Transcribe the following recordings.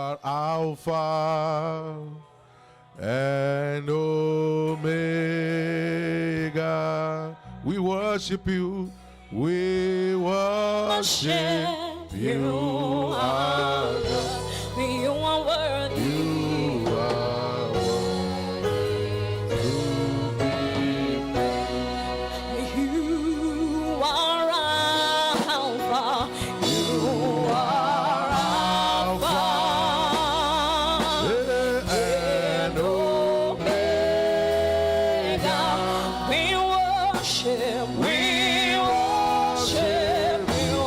are Alpha and Omega. We worship you. We worship you. Our God. You are worthy. You are You are Alpha. You are Alpha and Omega. We worship. We worship you,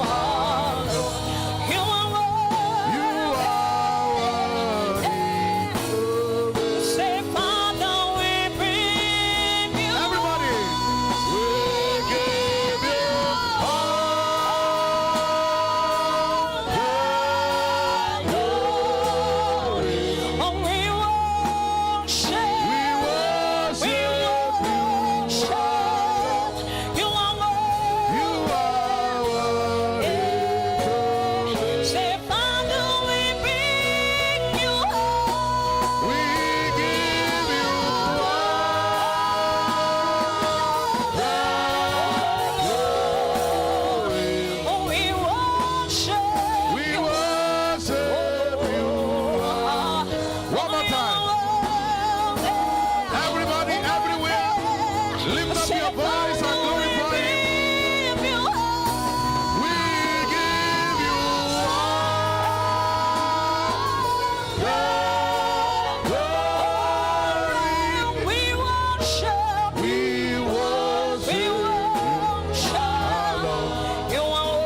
our Lord. You are worthy. Say, Father, we bring you. Everybody, we give you all the glory. Oh, we worship. We worship you. You are You are worthy. Say, Father, we bring you We give you Oh, we worship. We worship you. One more time. Everybody, everywhere, lift up your voice and glorify Him. We give you all the glory. We worship. We worship We you. worship. You are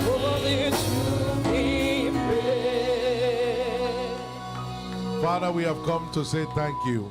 worthy to be praised. Father, we have come to say thank you.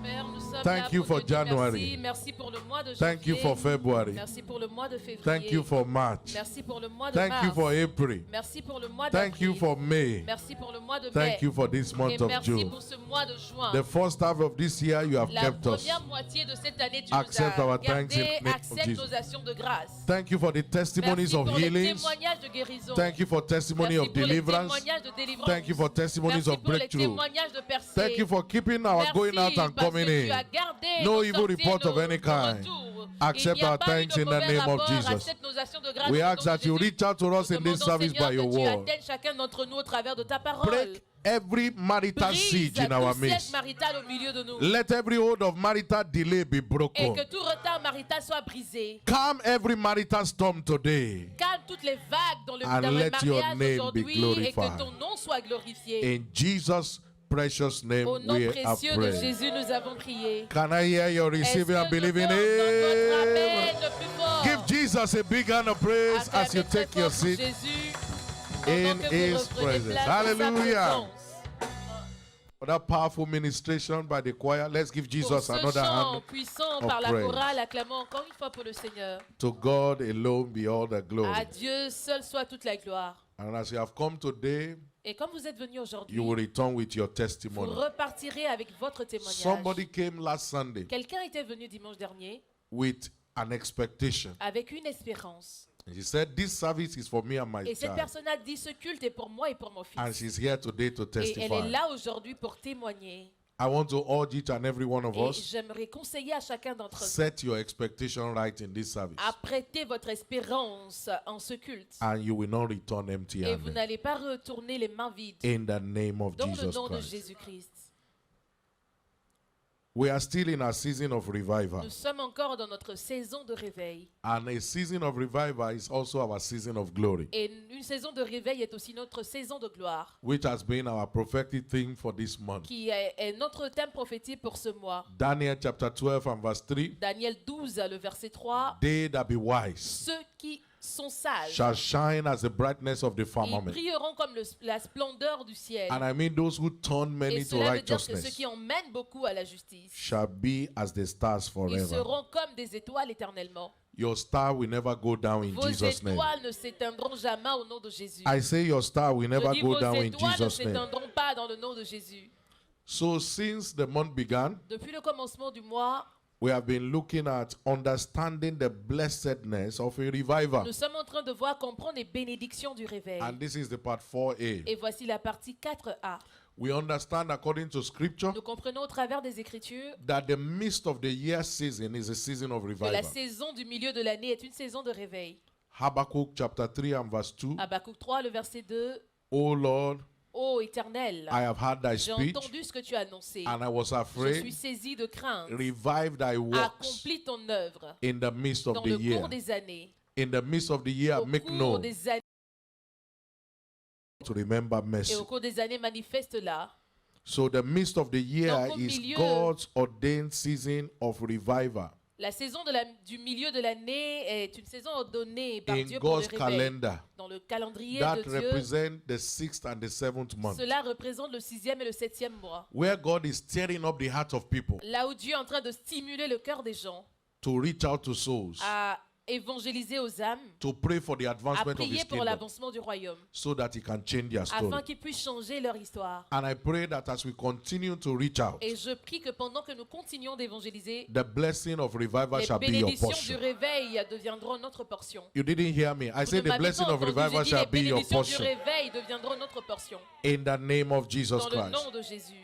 Père, nous sommes Thank là you pour for te dire January. Merci pour le mois de Thank you janvier. for February. Merci pour le mois de février. Thank you for March. Merci pour le mois de Thank mars. you for April. Merci pour le mois Thank you d'avril. for May. Merci pour le mois de mai. Thank you for this Et month of merci June. pour ce mois de juin. The first half of this year, you have La kept us. première moitié de cette année, tu Accept nous our as thanks in gardés. the name of Accepte Jesus. nos actions de grâce. Thank you for the testimonies Merci of pour les healings. témoignages de guérison. Thank you for testimony Merci of pour les deliverance. témoignages de délivrance. Thank you for testimonies Merci of pour les breakthrough. témoignages de percée. Thank you for keeping our Merci going out and parce coming que tu in. as gardé No nos evil sorties et report of nos any kind. retours. Accept Il n'y a our pas eu thanks de in the mauvais name of rapport. Jesus. Accepte nos actions de grâce We au nom ask de that you Jésus. reach out to us Nous in this demandons, service Seigneur, by your que tu word. atteignes chacun d'entre nous au travers de ta parole. Break every marital Brise siege in our tout siège midst. marital au milieu de nous. Let every hold of marital delay be Et broken. que tout retard marital soit brisé. Calm every marital storm today. Calme toutes les vagues dans le And dans le let your mariage name be aujourd'hui et glorified. que ton nom soit glorifié. In Jesus' precious name Au nom we have précieux de prayed. Jésus, nous avons prié. Can I hear you Est-ce receiving and que nous believing pouvons entendre votre it? amen le plus fort? Give Jesus a big hand of praise as you Acclamez très take your fort pour seat Jésus in pendant que vous His reprenez presence. place dans sa Hallelujah. présence. For that powerful ministration by the choir, let's give Pour Jesus ce another chant hand. puissant of par la praise. chorale, acclamons encore une fois pour le Seigneur. To God alone be all the À glory. Dieu seul soit toute la gloire. And as you have come today, Et comme vous êtes venus aujourd'hui, you will return with your vous testimony. repartirez avec votre témoignage. Somebody came last Sunday Quelqu'un était venu dimanche dernier with an expectation. avec une espérance. And she said, this service is for me and my Et cette child. personne a dit, ce culte est pour moi et pour mon fils. And she's here today to Et elle est testify. là aujourd'hui pour témoigner. I want to urge each and every one of Et us, j'aimerais conseiller à chacun d'entre vous set your expectation right in this service. à prêter votre espérance en ce culte. And you will not return Et vous empty-handed. n'allez pas retourner les mains vides. In the name of Dans le Jesus nom de Christ. Jésus-Christ. We are still in a season of revival. Nous sommes encore dans notre saison de réveil. And a season of revival is also our season of glory, Et une saison de réveil est aussi notre saison de gloire, which has been our prophetic theme for this month. qui est notre thème prophétique pour ce mois. Daniel chapter 12 and verse 3. Daniel 12, le verset 3. They that be wise Ceux qui sont sages, shall shine as the brightness of the ils firmament. brilleront comme la splendeur du ciel. And I mean those who turn Et many to cela veut dire que ceux righteousness qui emmènent beaucoup à la justice, shall be as the stars ils forever. seront comme des étoiles éternellement. Your star will never go down in Vos Jesus' name. étoiles ne s'éteindront jamais au nom de Jésus. I say your star will Je never dis, go vos down in étoiles ne Jesus' name. s'éteindront pas dans le nom de Jésus. So since the month began, Depuis le commencement du mois, We have been looking at understanding the blessedness of a revival. Nous sommes en train de voir comprendre les bénédictions du réveil. And this is the part 4a. Et voici la partie 4a. We understand according to scripture Nous comprenons au travers des Écritures that the midst of the year season is a season of que la revival. saison du milieu de l'année est une saison de réveil. Habakkuk chapter 3 and verse 2. Habakkuk 3, le verset 2. O Lord, Ô Éternel, I have heard thy j'ai speech entendu ce que tu as annoncé. and I was Je afraid. suis saisi de crainte. Revive thy works Accomplis ton œuvre in the midst of dans the le year. cours des années. In the midst of the year, Au make cours known des années to remember et mercy. au cours des années manifeste-la. So the midst of the year Donc, au is milieu- God's ordained season of revival La saison du milieu de l'année est une saison ordonnée par in Dieu pour le God's réveil. calendar Dans le calendrier that de Dieu, represent the 6th and the 7th month, cela représente le 6e et le 7e mois. where God is stirring up the heart of people Là où Dieu est en train de stimuler le cœur des gens to reach out to souls, à évangéliser aux âmes, to pray for the à advancement of prier His pour kingdom, l'avancement du royaume, so that He can change their story. afin qu'ils puissent changer leur histoire. And I pray that as we continue to reach out, Et je prie que pendant que nous continuons d'évangéliser, the blessing of revival les shall be your bénédictions du portion. réveil deviendront notre portion. You didn't hear me. I Vous said ne the m'avez blessing pas of entendu, revival j'ai dit shall les be your bénédictions du portion réveil deviendront notre portion. in the name of Jesus Dans le Christ. nom de Jésus.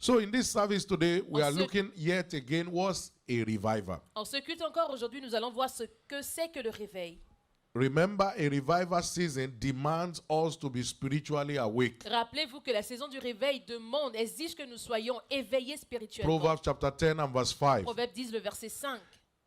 So in this service today, we En are ce- looking yet again what's a revival. En ce culte encore aujourd'hui, nous allons voir ce que c'est que le réveil. Remember, a revival season demands us to be spiritually awake. Rappelez-vous que la saison du réveil demande, exige que nous soyons éveillés spirituellement. Proverbs chapter 10 and verse 5. Proverbe 10, le verset 5.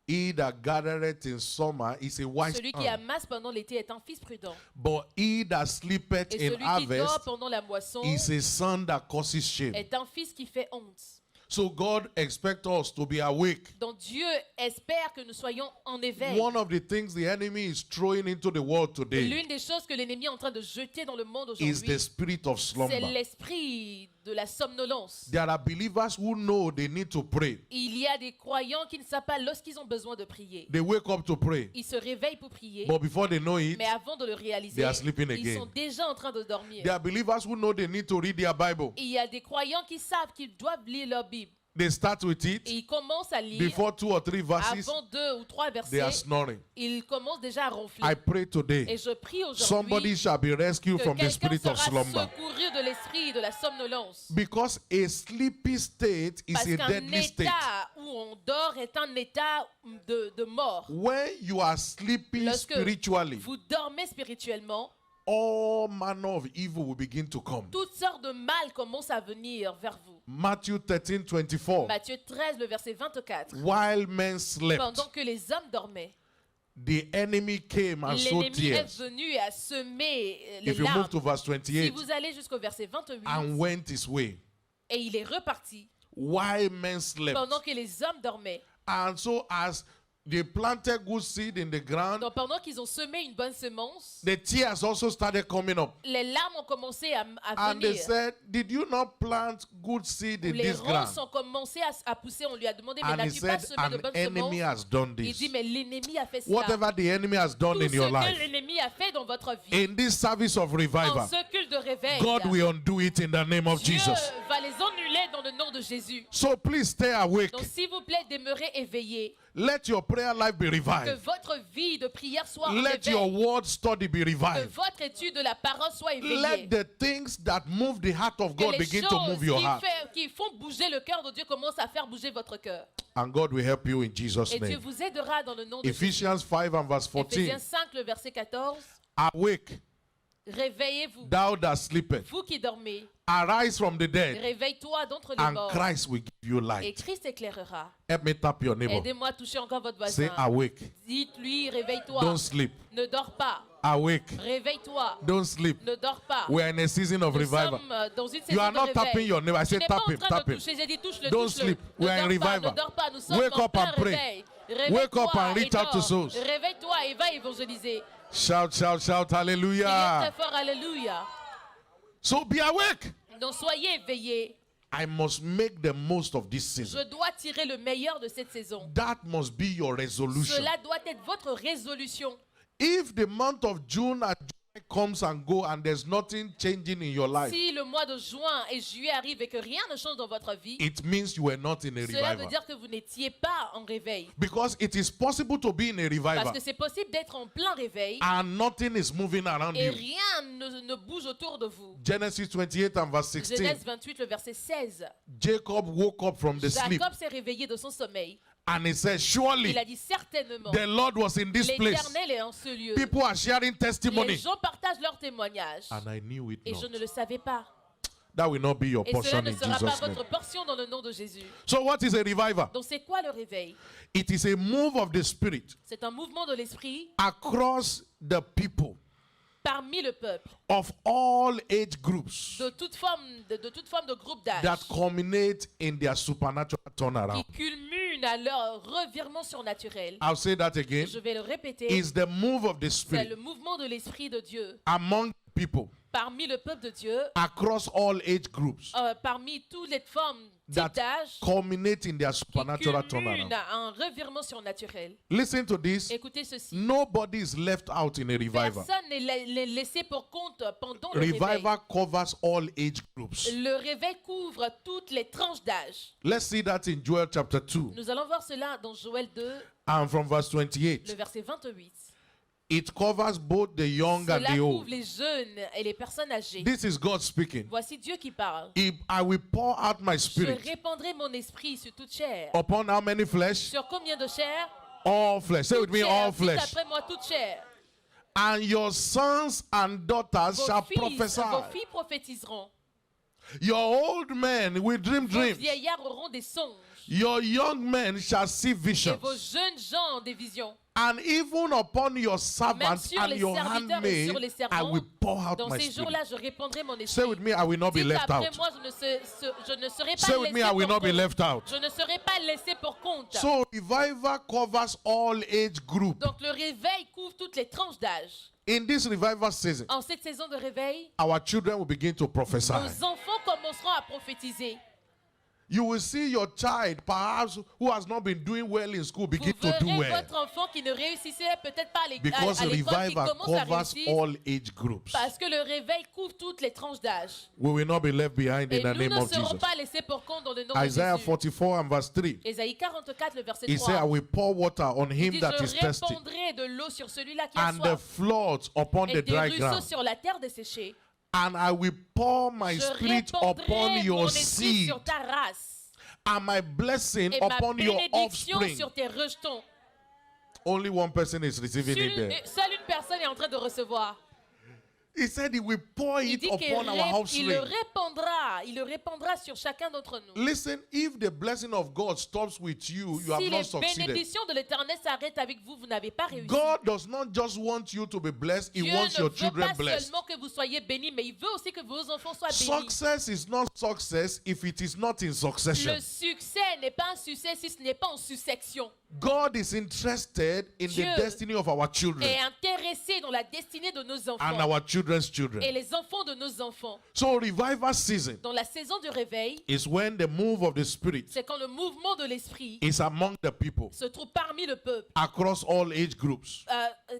He that gathereth in summer is a wise Celui qui man, amasse pendant l'été est un fils prudent. but he that sleepeth Et in celui qui dort harvest pendant la moisson is a son that causes shame. est un fils qui fait honte. So God expects us to be awake. Donc Dieu espère que nous soyons en éveil. One of the things the enemy is throwing into the world today L'une des choses que l'ennemi est en train de jeter dans le monde is the aujourd'hui, spirit of c'est slumber. l'esprit de la somnolence. There are believers who know they need to pray. Il y a des croyants qui ne savent pas lorsqu'ils ont besoin de prier. They wake up to pray, Ils se réveillent pour prier, but before they know it, mais avant de le réaliser, they are sleeping ils again. sont déjà en train de dormir. There are believers who know they need to read their Bible. Il y a des croyants qui savent qu'ils doivent lire leur Bible. They start with Et it. ils commencent à lire. Before 2 or 3 verses, Avant 2 ou 3 they are versets, snoring. ils commencent déjà à ronfler. I pray Et today, je prie somebody aujourd'hui shall be rescued que from the quelqu'un spirit of sera slumber. secouru de l'esprit de la somnolence. Because a sleepy state is Parce a qu'un deadly state. état où on dort est un état de mort. When you are sleeping Lorsque spiritually, vous dormez spirituellement, all manner of evil will begin to come. toutes sortes de mal commencent à venir vers vous. Matthew 13, 24. Matthieu 13, le verset 24. While men slept, Pendant que les hommes dormaient, the enemy came and sowed l'ennemi est tears. venu et a semé les If you move larmes. to verse Si 28, vous allez jusqu'au verset 28, and went his way. et il est reparti While men slept. pendant que les hommes dormaient. And so as they planted good seed in the ground, Donc pendant qu'ils ont semé une bonne semence, the tears also started coming up. les larmes ont commencé à And they venir. said, did you not plant good seed in Les this ground? ronces ont commencé à pousser. On lui a demandé, mais And he n'as-tu pas said, semé de an bonnes enemy semences? has done Il this. dit, mais l'ennemi a fait cela. Whatever the enemy has done Tout in ce your que life, l'ennemi a fait dans votre vie, in this service of en revival, ce culte de réveil, God will undo it in the name of Dieu Jesus. va les annuler dans le nom de Jésus. So please stay awake. Donc s'il vous plaît, demeurez éveillés. Let your prayer life be Que revived. votre vie de prière soit en Let your éveil. word study be Que revived. votre étude de la parole soit éveillée. Let the things that move the heart of Que God les begin to move your heart. qui font bouger le cœur de Dieu commencent à faire bouger votre cœur. And God will help you in Jesus' Et Dieu name. vous aidera dans le nom de Jésus. Ephesians 5 and verse 14. Éphésiens 5, le verset 14. Awake, Réveillez-vous, thou that sleepeth. vous qui dormez. Arise from the dead, Réveille-toi d'entre les and morts. Christ will give you Et light. Christ éclairera. Help me tap your neighbor. Aidez-moi à toucher encore votre Say voisin. awake. Dites-lui, réveille-toi. Don't sleep. Ne dors pas. Awake. Réveille-toi. Don't sleep. Ne dors pas. We are in a season of Nous revival. sommes dans une You saison are de not tapping réveil. your neighbor. I Tu say n'es pas tap en him, train tap de him. toucher. J'ai dit touche-le, Don't touche-le. sleep. We are in Ne dors pas, revival. ne dors pas. Nous sommes Wake en up plein and pray. réveil. Wake up Réveille-toi and et reach out to dors. souls. Réveille-toi et va évangéliser. Shout, shout, shout. Criez très Hallelujah. fort, alléluia. So be awake. Donc soyez éveillés. I must make the most of this Je season. dois tirer le meilleur de cette saison. That must be your resolution. Cela doit être votre résolution. If the month of June and July comes and go and there's nothing changing in your life, Si le mois de juin et juillet arrive et que rien ne change dans votre vie, it means you were not in a cela veut revival. dire que vous n'étiez pas en réveil. Because it is possible to be in a Parce revival que c'est possible d'être en plein réveil and nothing is moving around et you. rien ne bouge autour de vous. Genesis 28 and verse 16. Genèse 28, le verset 16. Jacob woke up from the sleep Jacob s'est réveillé de son sommeil. and he said, Il surely a dit certainement, the Lord was in this place. l'Éternel est en ce lieu. People are sharing Les testimony. gens partagent leurs témoignages. And I knew it Et je not. ne le savais pas. That will not be your Et cela portion ne in sera pas Jesus' name. votre portion dans le nom de Jésus. So what is a revival? Donc c'est quoi le réveil? It is a move of the Spirit C'est un mouvement de l'esprit across the people parmi le peuple, of all age groups de toute forme de groupe d'âge, that culminate in their supernatural qui turnaround. culmine à leur revirement surnaturel. I'll say that again. Je vais le répéter. Is the move of the C'est Spirit le mouvement de l'esprit de Dieu among people parmi le peuple de Dieu, across all age groups parmi toutes les formes that types d'âge, culminate in their qui supernatural culmine turnaround. à un revirement surnaturel. Listen to this. Écoutez ceci. Nobody is left out in a revival. Personne n'est laissé pour compte pendant le réveil. Revival covers all age groups. Le réveil couvre toutes les tranches d'âge. Let's see that in Joel chapter 2 Nous allons voir cela dans Joël 2, and from verse le 28. verset 28. It covers both the young and Cela the couvre old. les jeunes et les personnes âgées. This is God speaking. Voici Dieu qui parle. If I will pour out my Je spirit répandrai mon esprit sur toute chair. upon how many flesh? Sur combien de chair? All flesh. Say with me, Toute all chair. Dites flesh. après moi, toute chair. And your sons and daughters shall Vos prophesy. filles prophétiseront. Your old men will dream Vos dreams. vieillards auront des songes. Your young men shall see Et visions. vos jeunes gens ont des visions. And even upon your Même servants sur and les your serviteurs et sur les handmaid, I will servants, pour out dans my ces spirit. jours-là, je répandrai mon esprit. Say with me, I will not be Dites left après out. moi, je ne serai pas Say with me, I laissé will pour not be compte. left out. Je ne serai pas laissé pour compte. So revival covers all age group. Donc le réveil couvre toutes les tranches d'âge. In this revival season, En cette saison de réveil, our children will begin to prophesy. nos enfants commenceront à prophétiser. You will see your child, perhaps who has not been doing well in school, Vous begin to do verrez well. votre enfant qui ne réussissait peut-être pas à l'école, Because qui revival commence à covers réussir all age groups. parce que le réveil couvre toutes les tranches d'âge. We will not be left behind Et in the nous name ne of serons Jesus. pas laissés pour compte dans le nom de Isaiah Jésus. 44 and verse 3. Ésaïe 44, le verset He said, I 3. will pour water on Il him dit, that is je thirsty, répandrai de l'eau sur celui-là qui a and the soif floods upon et the des dry ruisseaux ground. sur la terre desséchée. And I will pour my Je spirit upon répandrai your mon esprit seed sur ta race and my blessing et ma upon your bénédiction offspring. sur tes rejetons. Only one person is receiving it there. Seule une personne est en train de recevoir. He said he will pour Il it dit qu'il upon our offspring. le répandra sur chacun d'entre nous. Listen, if the blessing of God stops with you, you have Si not les succeeded. bénédictions de l'Éternel s'arrêtent avec vous, vous n'avez pas réussi. God does not just want you to be blessed, He Dieu wants ne your veut children pas blessed. seulement que vous soyez bénis, mais il veut aussi que vos enfants soient bénis. Success is not success if it is not in succession. Le succès n'est pas un succès si ce n'est pas en succession. God is interested in Dieu the destiny of our children Est intéressé dans la destinée de nos and enfants our children's children. et les enfants de nos enfants. So revival season Dans la saison du réveil, is when the move of the Spirit c'est quand le mouvement de l'esprit is among the people se trouve parmi le peuple, across all age groups.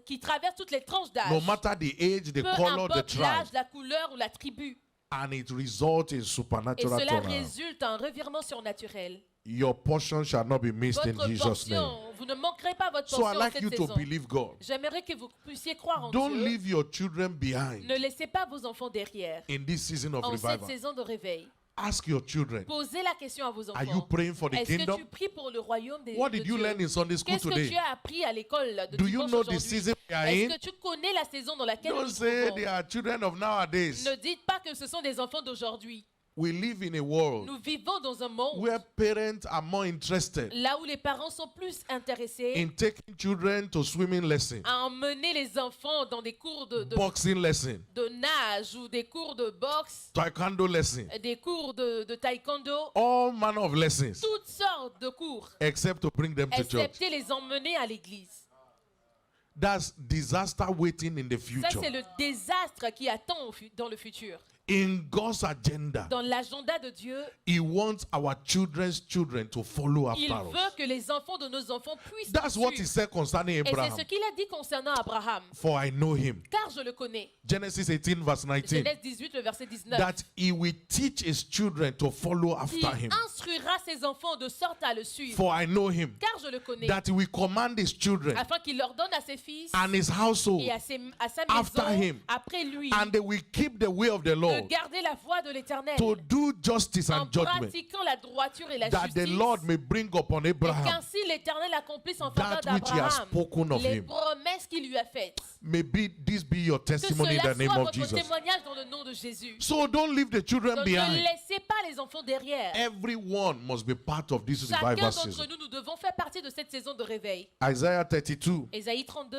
qui traverse toutes les tranches d'âge. No matter the age, the Peu color, the importe tribe. l'âge, la couleur ou la tribu. And it results in Et supernatural cela turnaround. résulte un revirement surnaturel. Your portion shall not be missed in Votre Jesus' name. portion, vous ne manquerez pas votre So I portion en like you cette to saison. believe God. J'aimerais que vous puissiez croire en Don't Dieu. leave your children behind Ne laissez pas vos enfants derrière in this season of en cette revival. saison de réveil. Ask your children, Posez la question à vos are you enfants. praying for the Est-ce que kingdom? tu pries pour le royaume de What did de you Dieu? learn in Sunday school Qu'est-ce que today? tu as appris à l'école de Do you dimanche know the aujourd'hui? season we are Est-ce in? que tu connais la saison dans laquelle nous Don't nous say trouvons? they are children of nowadays. Ne dites pas que ce sont des enfants d'aujourd'hui. We live in a world Nous vivons dans un monde where parents are more interested là où les parents sont plus intéressés in taking children to swimming lessons, à emmener les enfants dans des cours de boxing lessons, nage ou des cours de boxe, taekwondo lessons, des cours de taekwondo, all manner of lessons, toutes sortes de cours, except to bring them to church. excepté les emmener à l'église. That's disaster waiting in the Ça, future. c'est le désastre qui attend dans le futur. In God's agenda, Dans l'agenda de Dieu, He wants our children's children to follow il after veut us. que les enfants de nos enfants puissent That's nous what He suivre. said concerning Et c'est Abraham. ce qu'il a dit concernant Abraham. For I know him. Car je le connais. Genesis 18 verse 19. Genèse 18, le verset 19. That He will teach His children to follow Il after Him. instruira ses enfants de sorte à le suivre. For I know him. Car je le connais. That He will command His children Afin qu'il leur donne à ses fils and His household et à sa after maison, him. après lui, and they will keep the way of the de Lord garder la voie de l'Éternel to do justice en and judgment, pratiquant la droiture et la that the justice, Lord may bring upon et Abraham qu'ainsi l'Éternel accomplisse en faveur that which He has d'Abraham spoken of les him. promesses qu'il lui a faites. May this be your Que testimony in cela the name soit of votre Jesus. témoignage dans le nom de Jésus. So don't leave the children Donc ne behind. laissez pas les enfants derrière. Everyone must be part of this Chacun revival d'entre season. nous, nous devons faire partie de cette saison de réveil. Isaiah 32 Ésaïe 32,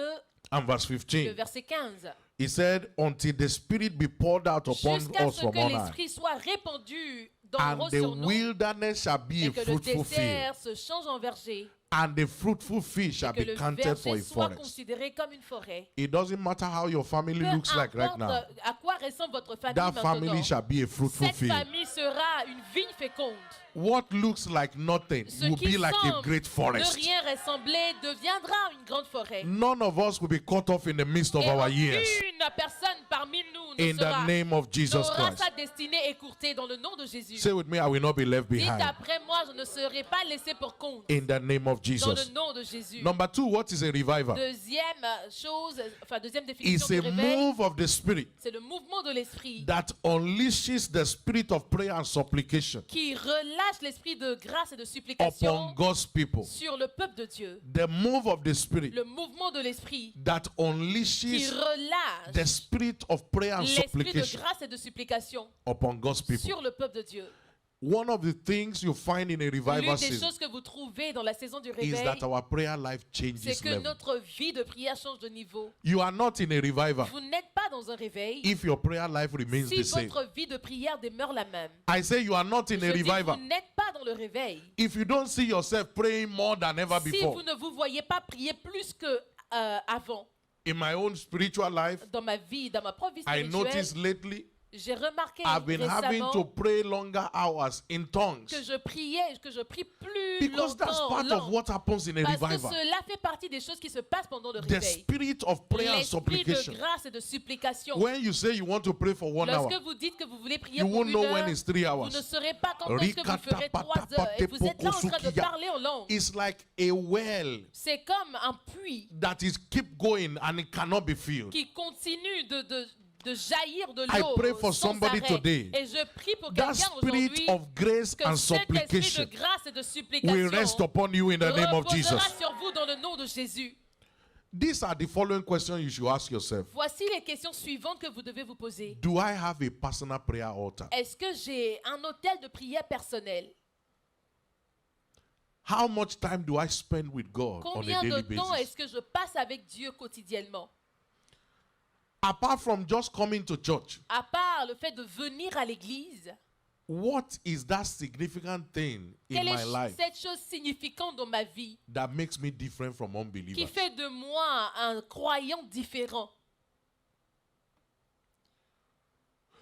and verse le 15. verset 15. He said, until the Spirit be poured out upon Jusqu'à us ce from que on high, l'Esprit soit répandu dans and haut the sur nous, wilderness shall be et a que le fruitful field, désert se change en verger, and the fruitful field shall que be le counted for verger a soit forest. considéré comme une forêt. It doesn't matter how your family Peu looks like right importe now. à quoi ressemble votre famille That maintenant, family shall be a fruitful cette field. famille sera une vigne féconde. What looks like nothing Ce will qui be like a semble great ne forest. rien ressembler deviendra une grande forêt. None of us will be caught off in the midst of Et our years. aucune personne parmi nous ne In the name of Jesus n'aura Christ. sa destinée écourtée dans le nom de Jésus. Say with me, I will not be left Dites behind. après moi, je ne serai pas laissé pour compte. In the name of Dans Jesus. le nom de Jésus. Number 2, what is a revival? Deuxième chose, enfin deuxième It's définition a du réveil, move of the Spirit c'est le mouvement de l'esprit that unleashes the spirit of prayer and supplication qui relâche l'esprit de grâce et de upon supplication God's people. sur le peuple de Dieu. The move of the Spirit Le mouvement de l'esprit that qui unleashes the relâche spirit of prayer and l'esprit de supplication grâce et de supplication upon God's people. sur le peuple de Dieu. One of the things you find in a revival L'une des season choses que vous trouvez dans la saison du is réveil, that our prayer life c'est changes que level. notre vie de prière change de niveau. You are not in a revival Vous n'êtes pas dans un réveil if your prayer life remains si the same. votre vie de prière demeure la même. I say you are not in Je a dis, revival vous n'êtes pas dans le réveil if you don't see yourself praying more than ever si before. vous ne vous voyez pas prier plus que avant. In my own spiritual life, Dans ma vie, dans ma propre vie I spirituelle, noticed lately j'ai remarqué I've been having récemment to pray longer hours in tongues que je prie plus because that's longtemps, part of what happens in a parce que revival. cela fait partie des choses qui se passent pendant le The réveil. spirit of prayer and L'esprit de supplication. grâce et de supplication. When you say you want to pray for 1 hour, Lorsque vous dites que vous voulez prier you pour won't une know heure, when it's 3 vous hours. ne saurez pas quand est-ce que vous ferez 3 heures et vous êtes là en train de parler en langue. It's like a well C'est comme un puits that is keep going and it cannot be filled. qui continue de jaillir de I l'eau pray for sans somebody arrêt. today. Et je prie pour That quelqu'un spirit aujourd'hui of grace que and cet esprit de supplication grâce et de will supplication rest upon you in the name of Jesus. reposera sur vous dans le nom de Jésus. These are the following questions you should ask yourself. Voici les questions suivantes que vous devez vous poser. Do I have a personal prayer altar? Est-ce que j'ai un hôtel de prière personnel? How much time do I spend with God on a Combien de daily temps basis? est-ce que je passe avec Dieu quotidiennement? Apart from just coming to church, À part le fait de venir à l'église, what is that significant thing in quelle my est life cette chose significante dans ma vie that makes me different from qui unbelievers? fait de moi un croyant différent?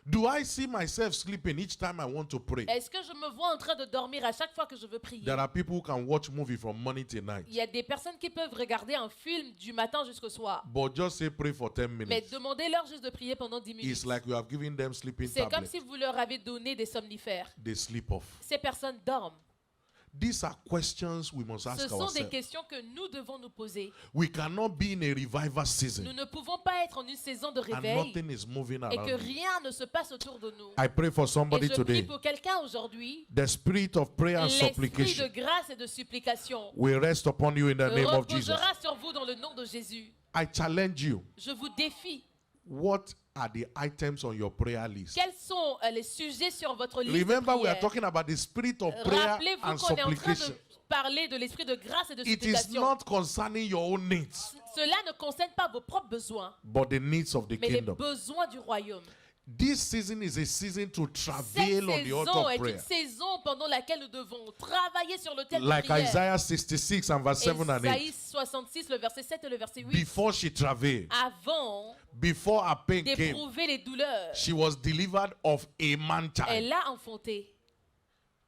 Do I see myself sleeping each time I want to pray? Est-ce que je me vois en train de dormir à chaque fois que je veux prier? There are people who can watch movie from morning till night, Il y a des personnes qui peuvent regarder un film du matin jusqu'au soir. but just say pray for 10 Mais minutes. demandez-leur juste de prier pendant 10 minutes. It's like you have given them sleeping C'est comme tablets. si vous leur avez donné des somnifères. They sleep off. Ces personnes dorment. These are questions we must ask Ce sont des ourselves. questions que nous devons nous poser. We cannot be in a revival Nous season ne pouvons pas être en une saison de and réveil nothing is moving et que around. rien ne se passe autour de nous. I pray for Et somebody je prie today. pour quelqu'un aujourd'hui. The spirit of prayer and L'esprit supplication de grâce et de supplication will rest upon you in the name of Jesus. reposera sur vous dans le nom de Jésus. I challenge you. Je vous défie. What are the items on your prayer list? Quels sont les sujets sur votre liste Remember, de we are prière? talking about the spirit of prayer Rappelez-vous and qu'on est en train supplication. de parler de l'esprit de grâce et de It is supplication. not concerning your own needs, Cela ne concerne pas vos propres besoins, but the needs of the mais les kingdom. besoins du royaume. This season is a season to Cette travail on the altar saison of est une prayer. saison pendant laquelle nous devons travailler sur l'autel de Like prière. Isaiah 66 and verse 7 and 8. Isaïe 66, le verset 7 et le verset 8. Before she travailed, Avant before her pain came, d'éprouver les douleurs, she was delivered of a man child. elle a enfanté.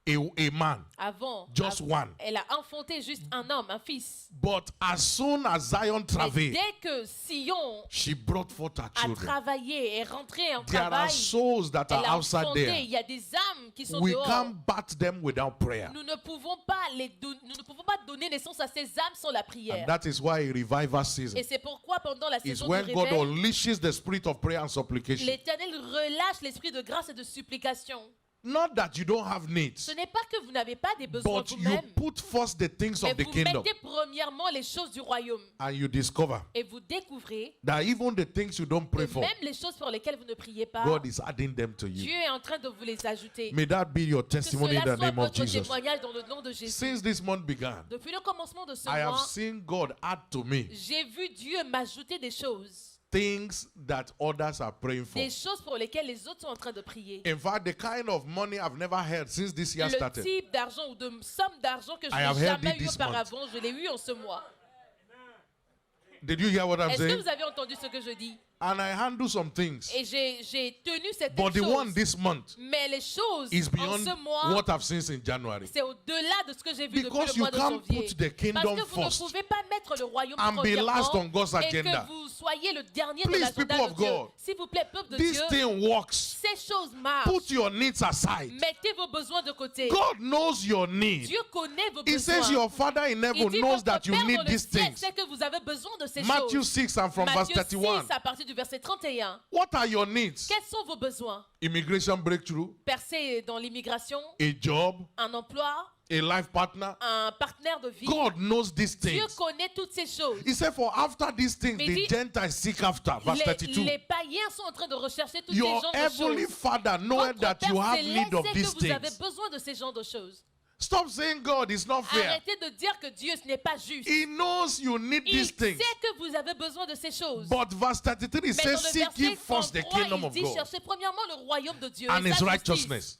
A man. Avant, Just one. elle a enfanté juste un homme, un fils. But as soon as Zion Mais travailed, dès que Sion she brought forth her a children. travaillé, est rentré en There are travail, souls that elle are a outside enfanté. there. Il y a des âmes qui sont We dehors. can't bat them without prayer. Nous ne pouvons pas donner naissance à ces âmes sans la prière. And that is why a revival season Et c'est pourquoi pendant la is saison when du God réveil, unleashes the spirit of prayer and supplication. l'Éternel relâche l'esprit de grâce et de supplication. Not that you don't have needs, Ce n'est pas que vous n'avez pas des besoins but you vous-même, put first the things mais of the vous kingdom mettez premièrement les choses du royaume. and you discover Et vous découvrez that even the things you don't pray que for, même les choses pour lesquelles vous ne priez pas, God is adding them to you. Dieu est en train de vous les ajouter. May that be your Que testimony in cela the soit name of votre Jesus. témoignage dans le nom de Jésus. Since this month began, Depuis le commencement de ce I have mois, seen God add to me j'ai vu Dieu m'ajouter des choses. things that others are praying for. Des choses pour lesquelles les autres sont en train de prier. In fact, the kind of money I've never heard since this year Le started. type d'argent ou de somme d'argent que je I have n'ai heard jamais it eu this auparavant, je l'ai eu en ce mois. Did you hear what I'm Est-ce que saying? vous avez entendu ce que je dis? And I handle some things. Et j'ai tenu cette But the one chose. this month Mais les choses is en beyond ce mois, what I've seen in January. c'est au-delà de ce que j'ai vu Because depuis le mois de you can't janvier. put the kingdom Parce que vous first ne pouvez pas mettre le royaume and be last on premièrement God's et agenda. que vous soyez le dernier Please, de l'agenda people de of Dieu. God, S'il vous plaît, peuple de This Dieu, thing works. ces choses marchent. Put your needs aside. Mettez vos besoins de côté. God knows your need. Dieu connaît vos He besoins. says your Father in Il heaven dit knows votre that you Père need dans le these ciel things. sait que vous avez besoin de ces Matthew choses. 6 and from verse Matthieu 31. 6 à partir du verset 31. What are your needs? Quels sont vos besoins? Immigration breakthrough, Percer dans l'immigration, a job, un emploi, a life partner. un partenaire de vie. God knows these Dieu things. connaît toutes ces choses. He said, for after these things, Mais the dit- Gentiles seek after. Verse 32. Les païens sont en train de rechercher toutes Your ces genres de heavenly choses. Father knoweth Votre that Père you have céleste need of sait these que vous avez things. besoin de ces genres de choses. Stop saying God is not fair. Arrêtez de dire que Dieu ce n'est pas juste. He knows you need Il these sait things. que vous avez besoin de ces choses. But verse 33 Mais dans says, le seek ye verset first the 33, kingdom il of dit God cherchez premièrement le royaume de Dieu and et his sa justice. righteousness.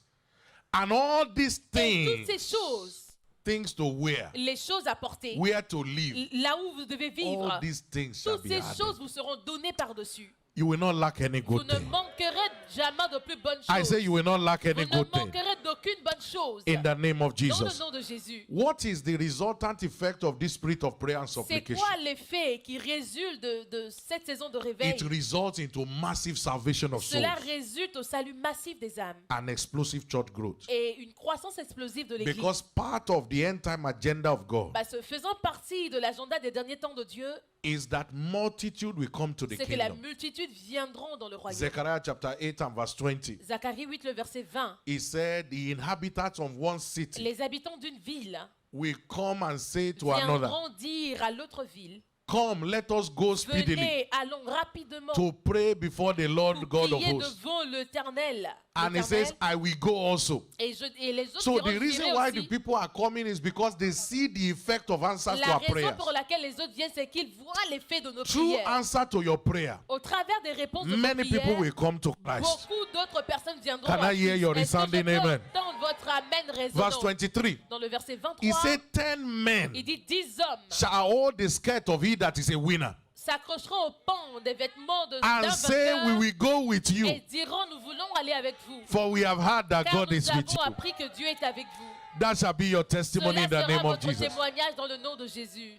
And all these Et toutes ces things, choses, things to wear, les choses à porter, where to live, là où vous devez vivre, all these things shall toutes be ces added. choses vous seront données par-dessus. You will not lack any Vous good ne thing. manquerez jamais de plus bonnes I choses. say you will not lack Vous any ne good thing. manquerez d'aucune bonne chose. In the name of Dans le Jesus. nom de Jésus. What is the resultant effect of this spirit of prayer and C'est supplication? quoi l'effet qui résulte de cette saison de réveil? It results into massive salvation of souls Cela résulte au salut massif des âmes and explosive church growth. et une croissance explosive de l'Église. Because part of the end time agenda of God Faisant partie de l'agenda des derniers temps de Dieu, is that multitude will come to the c'est que la kingdom. multitude viendront dans le royaume. Zechariah chapter 8 and verse 20. Zacharie 8, le verset 20. He said, the inhabitants of one city Les habitants d'une ville will come and say to another, viendront dire à l'autre ville, come, let us go speedily venez, allons rapidement to pray before the Lord pour God of prier hosts. devant l'Éternel. And he says, I will go also. Et les autres So diront, the je reason viendrai why aussi. the people are coming is because they see the effect of answers to La our raison prayers. pour laquelle les autres viennent, c'est qu'ils voient l'effet de nos Through prières. answer to your prayer, Au travers des réponses de nos many people prières, will come to Christ. beaucoup d'autres personnes viendront Can à I hear Christ. your Est-ce que je resounding peux amen? entendre votre amen Verse résonnant? 23. Dans le verset He 23, said, 10 men il dit 10 hommes shall hold the skirt of he that is a winner s'accrocheront au pan des vêtements d'un and say, we vainqueur will go with you, et diront, nous voulons aller avec vous. for we have heard that Car God is nous with avons you. appris que Dieu est avec vous. That shall be your testimony Cela in the sera name of votre Jesus. témoignage dans le nom de Jésus.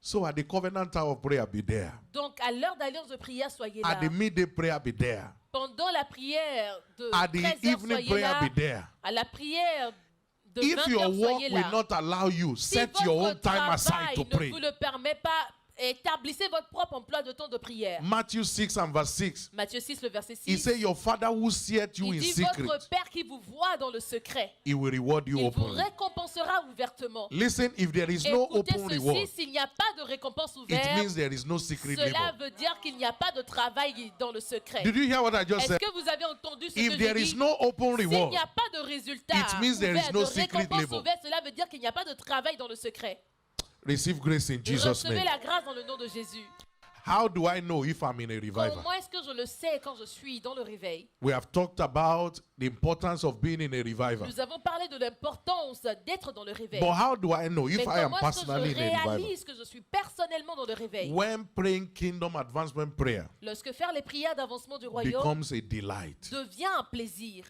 So at the covenant hour of prayer, be there. Donc, à l'heure d'alliance de prière, soyez là. At the midday prayer, be there. Pendant la prière de At the 13h, evening soyez prayer, là. be there. À la prière de If 20h, your work soyez will là. not allow you, Si set your own votre time aside travail to ne pray. vous le permet pas, établissez votre propre emploi de temps de prière. Matthew 6 and verse 6. Matthieu 6, le verset He 6. said, your Father who seeth you Il in dit, secret, votre Père qui vous voit dans le secret, he will reward you il vous openly. récompensera ouvertement. Listen, if there is no Écoutez open ceci, reward, s'il n'y a pas de récompense it ouverte, means there is no secret cela labor. veut dire qu'il n'y a pas de travail dans le secret. Did you hear what I just Est-ce said? que vous avez entendu ce If que there j'ai is dit? no open S'il reward, n'y a pas de résultat it means there is ouvert, no de secret récompense labor. ouverte, cela veut dire qu'il n'y a pas de travail dans le secret. receive grace in Jesus' Recevez name. la grâce dans le nom de Jésus. How do I know if I'm in a revival? Comment est-ce que je le sais quand je suis dans le réveil? We have talked about the importance of being in a revival. Nous avons parlé de l'importance d'être dans le réveil. But how do I know if Mais I am comment est-ce que je personally in a revival? réalise que je suis personnellement dans le réveil? When praying kingdom advancement prayer Lorsque faire les prières d'avancement du royaume becomes a delight, devient un plaisir.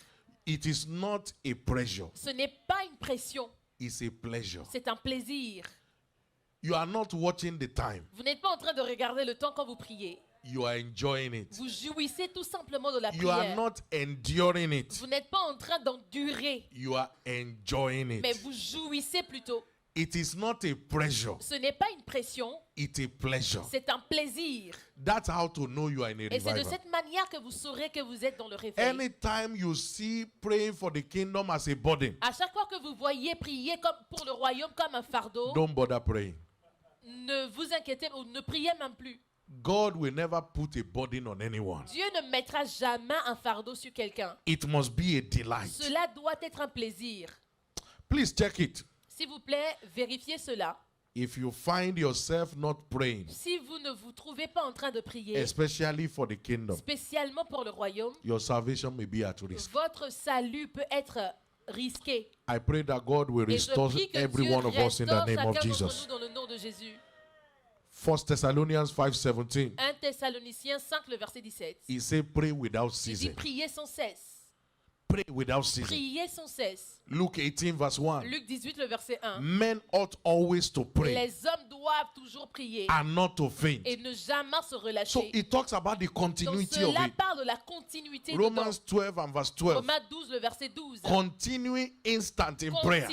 it is not a pressure, Ce n'est pas une pression, it's a pleasure. c'est un plaisir. You are not watching the time, Vous n'êtes pas en train de regarder le temps quand vous priez. you are enjoying it. Vous jouissez tout simplement de la You are prière. not enduring it, Vous n'êtes pas en train d'endurer, you are enjoying mais it. vous jouissez plutôt. It is not a pressure, Ce n'est pas une pression, it's a pleasure. c'est un plaisir. That's how to know you are in a Et c'est de revival. cette manière que vous saurez que vous êtes dans le réveil. Anytime you see praying for the kingdom as a burden, À chaque fois que vous voyez prier comme pour le royaume comme un fardeau, don't bother praying. ne vous inquiétez ou ne priez même plus. God will never put a burden on anyone. Dieu ne mettra jamais un fardeau sur quelqu'un. It must be a delight. Cela doit être un plaisir. Please check it. S'il vous plaît, vérifiez cela. If you find yourself not praying, Si vous ne vous trouvez pas en train de prier, especially for the kingdom, spécialement pour le royaume, your salvation may be at risk. votre salut peut être risqué. I pray that God will Et je restore prie que every Dieu one of us in the restaure name of chacun d'entre Jesus. nous dans le nom de Jésus. 1 Thessalonians 5:17. 1 Thessaloniciens 5, le verset 17. He said, pray without Il dit ceasing. priez sans cesse. Pray without ceasing. Priez sans cesse. Luke 18 verse 1. Luc 18, le verset 1. Men ought always to pray Les hommes doivent toujours prier and not to faint. et ne jamais se So relâcher. it talks about the Donc continuity of cela it. parle de la continuité dedans. Romans 12 and verse 12. Romains 12, le verset 12. Continuing instant in prayer.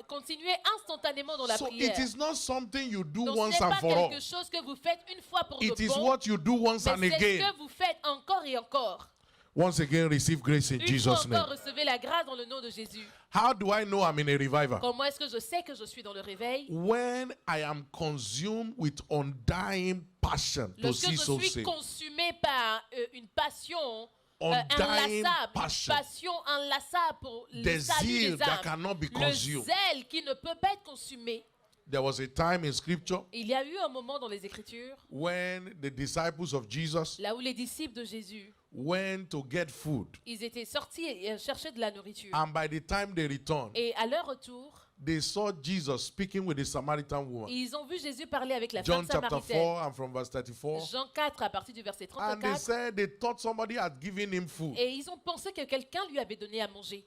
Continuez instantanément dans la So prière. it is not something you do Donc once ce n'est and pas for all. quelque chose que vous faites une fois pour It de is bon, what you do once and mais c'est ce again. que vous faites encore et encore. Once again, receive grace in Une fois Jesus' name. encore, recevez la grâce dans le nom de Jésus. How do I know I'm in a revival? Comment est-ce que je sais que je suis dans le réveil? When I am consumed with undying passion to Lorsque see je souls suis saved. consumé par une passion Undying inlassable, passion. une passion inlassable pour le The salut zeal des that âmes, cannot be le consumed. zèle qui ne peut pas être consumé. There was a time in scripture Il y a eu un moment dans les Écritures, when the disciples of Jesus là où les disciples de Jésus, went to get food. ils étaient sortis et cherchaient de la nourriture. And by the time they returned, Et à leur retour, they saw Jesus speaking with the Samaritan woman. ils ont vu Jésus parler avec la John femme chapter samaritaine. 4 and from verse 34. Jean 4 à partir du verset And they 34. said they thought somebody had given him food. Et ils ont pensé que quelqu'un lui avait donné à manger.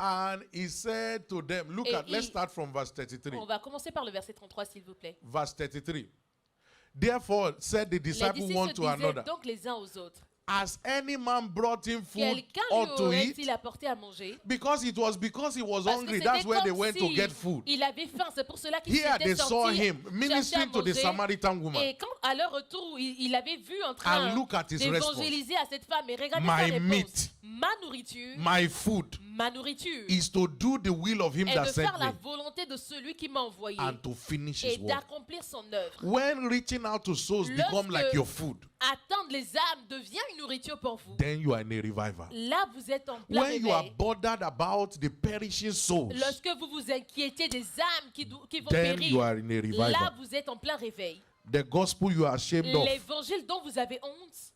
And he said to them, look Et at, let's il- start from verse 33. On va commencer par le verset 33, s'il vous plaît. Verse 33. Therefore said the Les disciples disciples one se to disaient another, donc les uns aux autres, has any man brought him food quelqu'un or lui to eat? aurait-il apporté à manger? Because he was Parce hungry. que That's c'était where they comme went to si get food. il avait faim, c'est pour cela qu'il Here they s'était saw sorti him chercher à ministering to the manger. Samaritan woman. Et quand à leur retour, il avait vu en train And look at his d'évangéliser à cette femme. Et regardez My sa réponse. meat. Ma nourriture, My food ma nourriture is to do the will of him est that de sent faire la me volonté de celui qui m'a envoyé and to finish et his work. d'accomplir son œuvre. When reaching out to souls become like Lorsque- your food, Attendre les âmes devient une nourriture pour vous. then you are in a revival. Là, vous êtes en plein When you are réveil. bothered about the perishing souls, Lorsque vous vous inquiétez des âmes qui vont then you périr, are in a là, revival. vous êtes en plein réveil. The gospel you are ashamed of L'évangile dont vous avez honte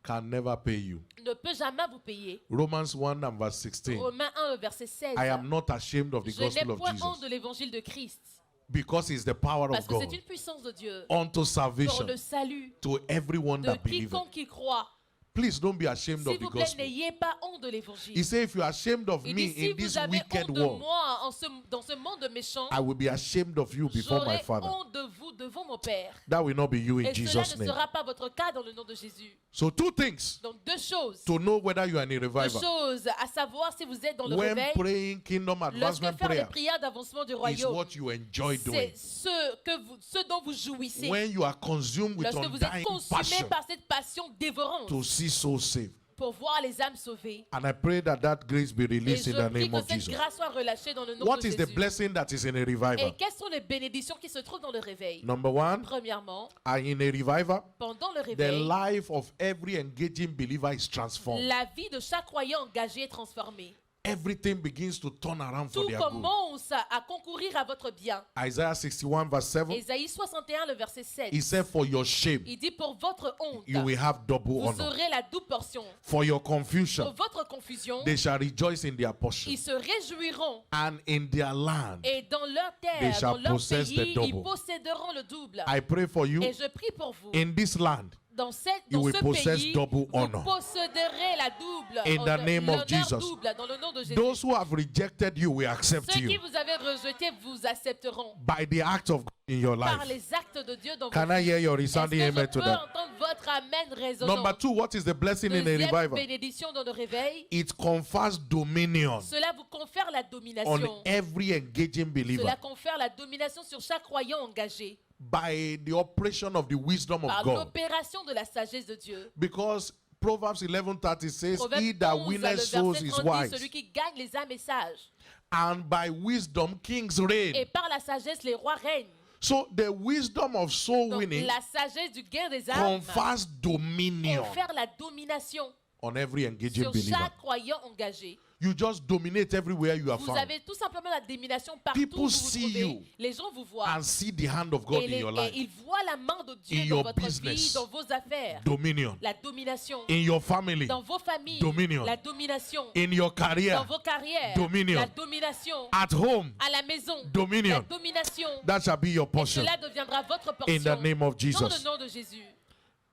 can never pay you. ne peut jamais vous payer. Romans 1 and verse 16. Romains 1, verset 16. I am not ashamed of the Je n'ai gospel of point Jesus honte de l'évangile de Christ, because it's the power parce of que c'est God une puissance de Dieu unto pour salvation le salut to everyone de that believeth. quiconque qui croit. Please don't be ashamed of S'il the vous plaît, gospel. n'ayez pas honte de l'évangile. He said, if you are ashamed of Il me dit, si in this vous avez wicked honte de world, moi dans ce monde méchant, I will be ashamed of you before my j'aurai Father. honte de vous devant mon Père. That will not be you in Et cela Jesus' ne name. sera pas votre cas dans le nom de Jésus. So two things Donc deux choses. to know whether you are in a Deux revival. choses à savoir si vous êtes dans le When réveil. praying kingdom Lorsque advancement faire les prayer prières d'avancement du is royaume, what you enjoy doing. c'est ce dont vous jouissez. When you are consumed with Lorsque vous êtes undying consumé passion par cette passion dévorante to see souls saved. pour voir les âmes sauvées. And I pray that that grace be Et released in je the prie name que of cette Jesus. grâce soit relâchée dans le nom What de is the Jésus. blessing that is in a Et revival? quelles sont les bénédictions qui se trouvent dans le réveil? Number one, Premièrement, in a revival, pendant le the réveil, life of every engaging believer is transformed. la vie de chaque croyant engagé est transformée. everything begins to turn around for tout their good. commence à concourir à votre bien. Isaiah 61 verse 7, Ésaïe 61, le verset 7. he said, for your shame, Il dit pour votre honte, you will have double vous honor. aurez la double portion. For your Pour confusion, votre confusion, they shall rejoice in their portion. ils se réjouiront. And in their land, Et dans leur They terre, shall dans leur possess the pays, ils double. posséderont le double. I pray for you, Et je prie pour vous. in this land, Dans ce you will possess pays, double vous honor. posséderez la double In the honneur, name of l'honneur Jesus. double dans le nom de Jésus. those who have rejected you will accept Ceux qui you vous avez rejeté vous accepteront by the act of God in your par life. les actes de Dieu dans Can vos I vies. hear your Est-ce que resounding je amen to peux that? entendre votre amen résonnant? Number 2, what is the blessing in a Deuxième revival? bénédiction dans le réveil, It confers dominion cela vous confère la on domination. every engaging believer Cela confère la domination sur chaque croyant engagé by the operation of the wisdom of par God. l'opération de la sagesse de Dieu. Because Proverbs 11:30 says, Proverbe he that 11, winneth le souls verset is 30 dit, wise. celui qui gagne les âmes est sage. And by wisdom, kings reign. Et par la sagesse, les rois règnent. So the wisdom of soul Donc, winning la sagesse du gain des âmes confers dominion confère la domination on every engaging sur believer. chaque croyant engagé. You just dominate everywhere you are Vous found avez tout simplement la domination partout People où vous vous see trouvez. you Les gens vous voient. and see the hand of God Et, in your life. et ils voient la main de In Dieu your dans votre business. vie, dans vos affaires. Dominion. La domination. In your family, Dans vos familles. Dominion. La domination. in your Dans career, vos carrières. Dominion. La domination. at home, À la maison. Dominion. La domination. that shall be your Et portion. cela deviendra votre In portion. the name of Dans Jesus. le nom de Jésus.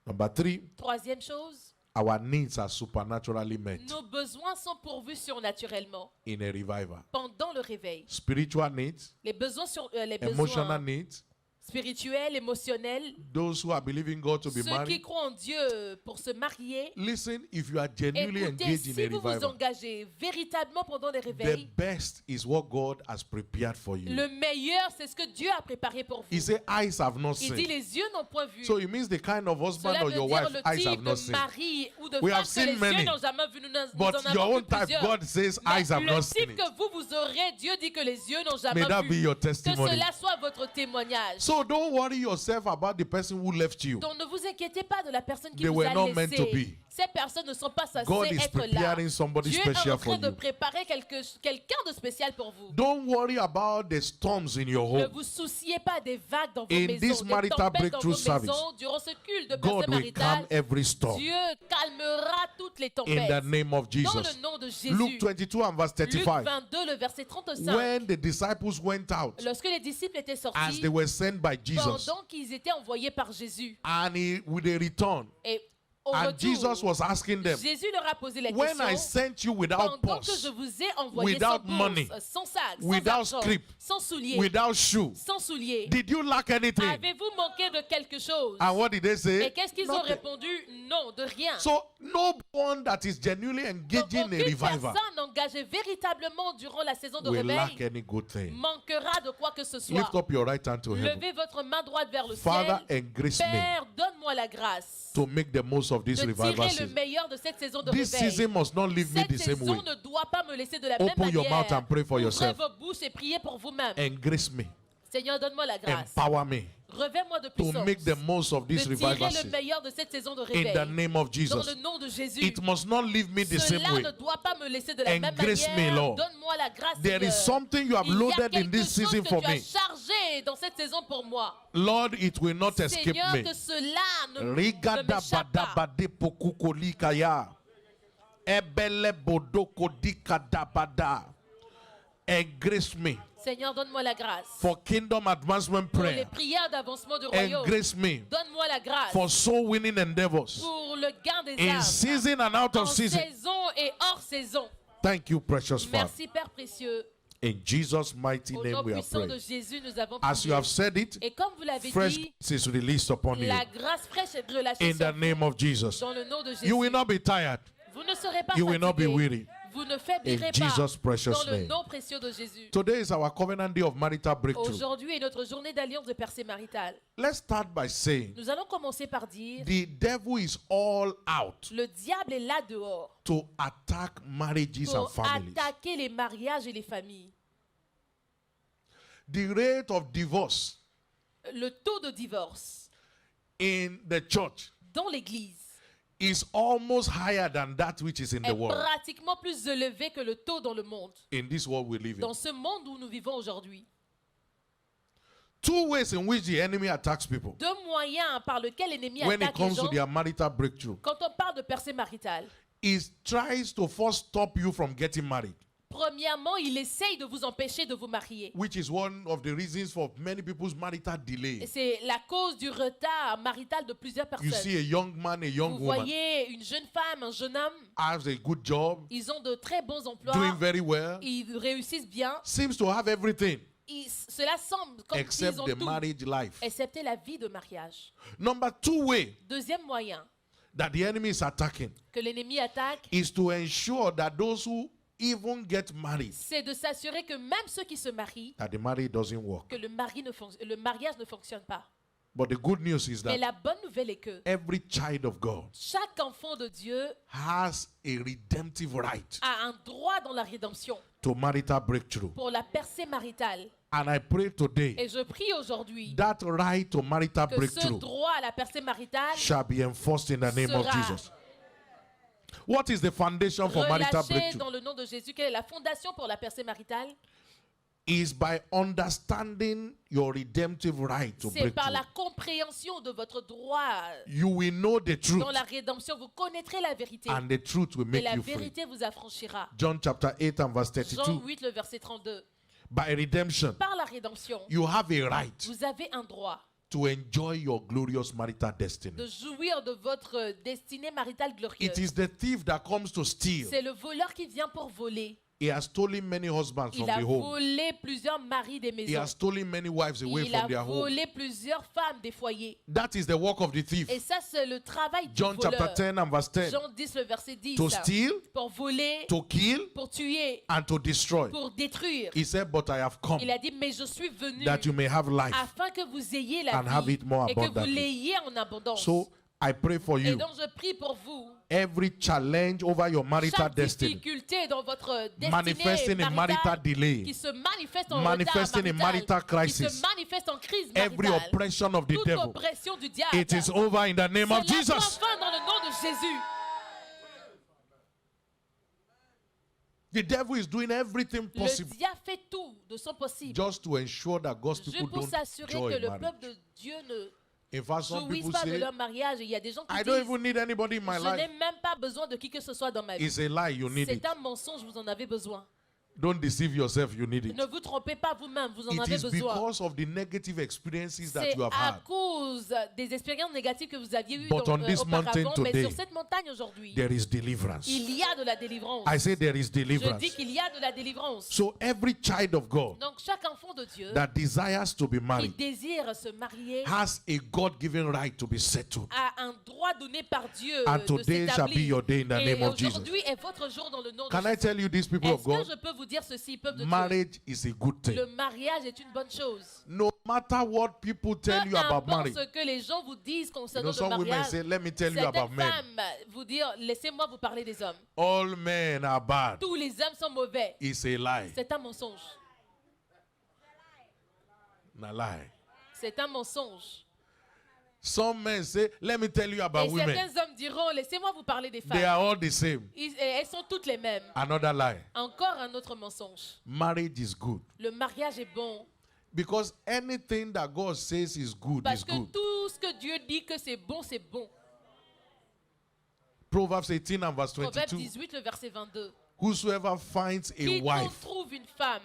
Number 3, Troisième chose, our needs are supernaturally met nos besoins sont pourvus surnaturellement in a revival. pendant le réveil. Spiritual needs, Les besoins, les emotional besoins needs, spirituels, émotionnels, those who are believing God to be ceux qui married. croient en Dieu pour se marier. Listen, if you are genuinely Écoutez, engaged in si a vous vous revival, engagez véritablement pendant les the réveils, best is what God has prepared for you. le meilleur, c'est ce que Dieu a préparé pour He vous. said, eyes have not Il dit, seen. les yeux n'ont point vu. So it means the kind of husband Cela or veut your dire wife, le eyes have type not de seen. mari ou de We femme have que seen les many. yeux n'ont jamais vu. Nous But en your avons own vu type, plusieurs. God says, Mais eyes have le not seen type it. que vous aurez, Dieu dit que les yeux n'ont jamais May that be vu. your Que testimony. cela soit votre témoignage. So don't worry yourself about the person who left you. Donc ne vous inquiétez pas de la personne qui They vous were a not meant to laissé. be. Ces personnes ne sont pas God censées is être là. preparing somebody Dieu est special en train for de you. préparer quelqu'un de spécial pour vous. Don't worry about the storms in your Ne home. vous souciez pas des vagues dans vos In maisons, this des marital tempêtes dans breakthrough vos service, maisons. Durant ce culte de God percée will calm maritale, every storm Dieu calmera toutes les in tempêtes. the name of Dans Jesus. le nom de Jésus. Luke 22 and verse Luc 35. 22, le verset 35. When the disciples went out Lorsque les disciples étaient as sortis, they were sent by Jesus, pendant qu'ils étaient envoyés par Jésus, and with a return, et au and retour, Jesus was asking them, Jésus leur a posé la when I question. sent you without Pendant que je purse, vous ai envoyé without sans bourse, money, sans sac, sans without argent, scrip, sans souliers, without shoe, sans souliers, did you lack anything? avez-vous manqué de quelque chose? And what did they Et say? qu'est-ce qu'ils ont Nothing. répondu? Non, de rien. So no one that is genuinely Donc, engaging in a aucune revival personne engagée véritablement durant la saison de will réveil lack any good thing. manquera de quoi que ce soit. Lift up your right hand to heaven. Levez votre main droite vers le Father, ciel. engrace me Père, donne-moi la grâce to make the most of this de revival tirer le season. meilleur de cette saison de This réveil. season must not leave me Cette the same way. saison ne doit pas me laisser de la même Open your manière. mouth and pray for Ouvrez yourself. vos bouches et priez pour vous-même. Engrace me, Seigneur, donne-moi la grâce. empower me Revêt-moi de to puissance. make the most of this De revival tirer le season. meilleur de cette saison de In réveil. the name of Dans Jesus. le nom de Jésus. It must not leave me the same Cela way. ne doit pas me laisser de la même Engrace me, manière. Lord. Donne-moi la grâce, There is Seigneur. something you have Il y a loaded in quelque this chose season que for tu as me. chargé dans cette saison pour moi. Lord, it will not escape Seigneur, me. que cela ne Rigada m'échappe pas. badabade pokukoli kaya. Ebele bodoko dikadabada. Engrace me Seigneur, donne-moi la grâce. for kingdom advancement Pour les prayer. prières d'avancement du royaume. Engrace me Donne-moi la grâce. for soul winning endeavors. Pour le gain des In âmes. season and out En of season. saison et hors saison. Thank you, precious Father. Merci, Père précieux. In Jesus' mighty Au name nom we are puissant de praying. Jésus, nous avons As you prié. have said it, Et comme vous l'avez fresh dit, grace is released upon you. la grâce fraîche est relâchée In sur the vous. name of Jesus. Dans le nom de Jésus. You will not be tired. Vous ne serez pas You will not be fatigués. weary. Vous ne faiblirez In pas. Jesus' precious Dans le name. nom précieux de Jésus. Today is our covenant day of marital breakthrough. Aujourd'hui est notre journée d'alliance de percée maritale. Let's start by saying Nous allons commencer par dire, the devil is all out le diable est là dehors to attack marriages and pour families. attaquer les mariages et les familles. The rate of divorce Le taux de divorce in the church dans l'Église is almost higher than that which is in the est world. pratiquement plus élevé que le taux dans le monde, In this world we live in. dans ce monde où nous vivons aujourd'hui. Two ways in which the enemy attacks people. Deux moyens par lesquels l'ennemi When it attaque les comes to gens. their marital breakthrough, Quand on parle de percée maritale, he tries to first stop you from getting married, premièrement, il essaye de vous empêcher de vous marier. which is one of the reasons for many people's marital Et delay. c'est la cause du retard marital de plusieurs You personnes. see a young man, a young Vous woman voyez une jeune femme, un jeune homme, has a good job, ils ont de très bons emplois, doing very well, ils réussissent bien. seems to have everything Cela semble comme except s'ils ont the tout, marriage life. excepté la vie de mariage. Number two way Deuxième moyen that the enemy is attacking que l'ennemi attaque, is to ensure that those who even get married, c'est de s'assurer que même ceux qui se marient, that the marriage doesn't work. que le mariage ne fonctionne pas. But the good news is Mais that la bonne nouvelle est que every child of God chaque enfant de Dieu has a redemptive right a un droit dans la rédemption to marital breakthrough. pour la percée maritale. And I pray today Et je prie aujourd'hui that right to marital que ce breakthrough droit à la percée maritale shall be enforced in the name of sera Jesus. What is the foundation for marital relâché breakthrough? dans le nom de Jésus. Quelle est la fondation pour la percée maritale? Is by understanding your redemptive right to C'est par breakthrough. la compréhension de votre droit You will know the truth, dans la rédemption. Vous connaîtrez la vérité. and the truth will Et make la you free. vérité vous affranchira. John chapter 8 and verse Jean 32. 8, le verset 32. By redemption, Par la rédemption, you have a right vous avez un droit to enjoy your glorious marital destiny. de jouir de votre destinée maritale It glorieuse. is the thief that comes to steal. C'est le voleur qui vient pour voler. He has stolen many husbands from Il a the home. volé plusieurs maris des He maisons. has stolen many wives away Il from a their home. volé plusieurs femmes des foyers. That is the work of the thief. Et ça, c'est le travail du John chapter voleur. 10 and verse 10. Jean 10, le verset 10. To steal, Pour voler, to kill, pour tuer, and to destroy. pour détruire. He said, but I have come Il a dit, mais je suis venu that you may have life. afin que vous ayez la and have vie it more et que vous abundantly. l'ayez en abondance. So I pray for Et you. donc, je prie pour vous. Every challenge over your marital Chaque destiny, difficulté dans votre destinée manifesting in marital qui delay, se manifeste en manifesting retard in marital, marital crisis, qui se manifeste en crise every maritale, oppression of the toute devil, oppression du diable, it is over in the name of cela Jesus. prend fin dans le nom de Jésus. The devil is doing everything Le possible diable fait tout de son possible, just to ensure that God's juste people pour don't s'assurer join que le marriage. peuple de Dieu ne In fact, some jouisse people pas de say, leur mariage. Et il y a des gens qui I don't disent, even need anybody in my je n'ai life. même pas besoin de qui que ce soit dans ma vie. It's a lie, you need it. C'est un mensonge, vous en avez besoin. Don't deceive yourself, you need it. Ne vous trompez pas vous-même, vous en It avez is besoin. because of the negative experiences that C'est you have à had. cause des expériences négatives que vous aviez eues But on this auparavant, mountain mais today, sur cette montagne aujourd'hui, There is deliverance. il y a de la délivrance. I say there is Je deliverance. dis qu'il y a de la délivrance. So every child of God Donc chaque enfant de Dieu that desires to be qui married désire se marier has a God-given right to be settled. a un droit donné par Dieu And de today shall be s'établir. your day in the Et name of Jesus. aujourd'hui est votre jour dans le nom de Can I Jésus. tell you this, people of Est-ce que God? je peux vous dire ceci, peuple de Dieu? Marriage is a good Le thing. mariage est une bonne chose. No matter what people tell you Peu about importe marriage. ce que les gens vous disent You concernant know, le some women mariage, say, let me tell you about certaines men. femmes vous dire, laissez-moi vous parler des hommes. All men are bad. Tous les hommes sont mauvais. It's a lie. C'est un mensonge. A lie. C'est un mensonge. Some men say, let me tell you about Et women. certains hommes diront, laissez-moi vous parler des They femmes. are all the same. Elles sont toutes les mêmes. Another lie. Encore un autre mensonge. Marriage is good. Le mariage est bon. Because anything that God says is good Parce is que good. tout ce que Dieu dit que c'est bon, c'est bon. Proverbs 18 and verse Proverbe 22. 18, le verset 22. Whosoever finds a Quiconque wife. trouve une femme.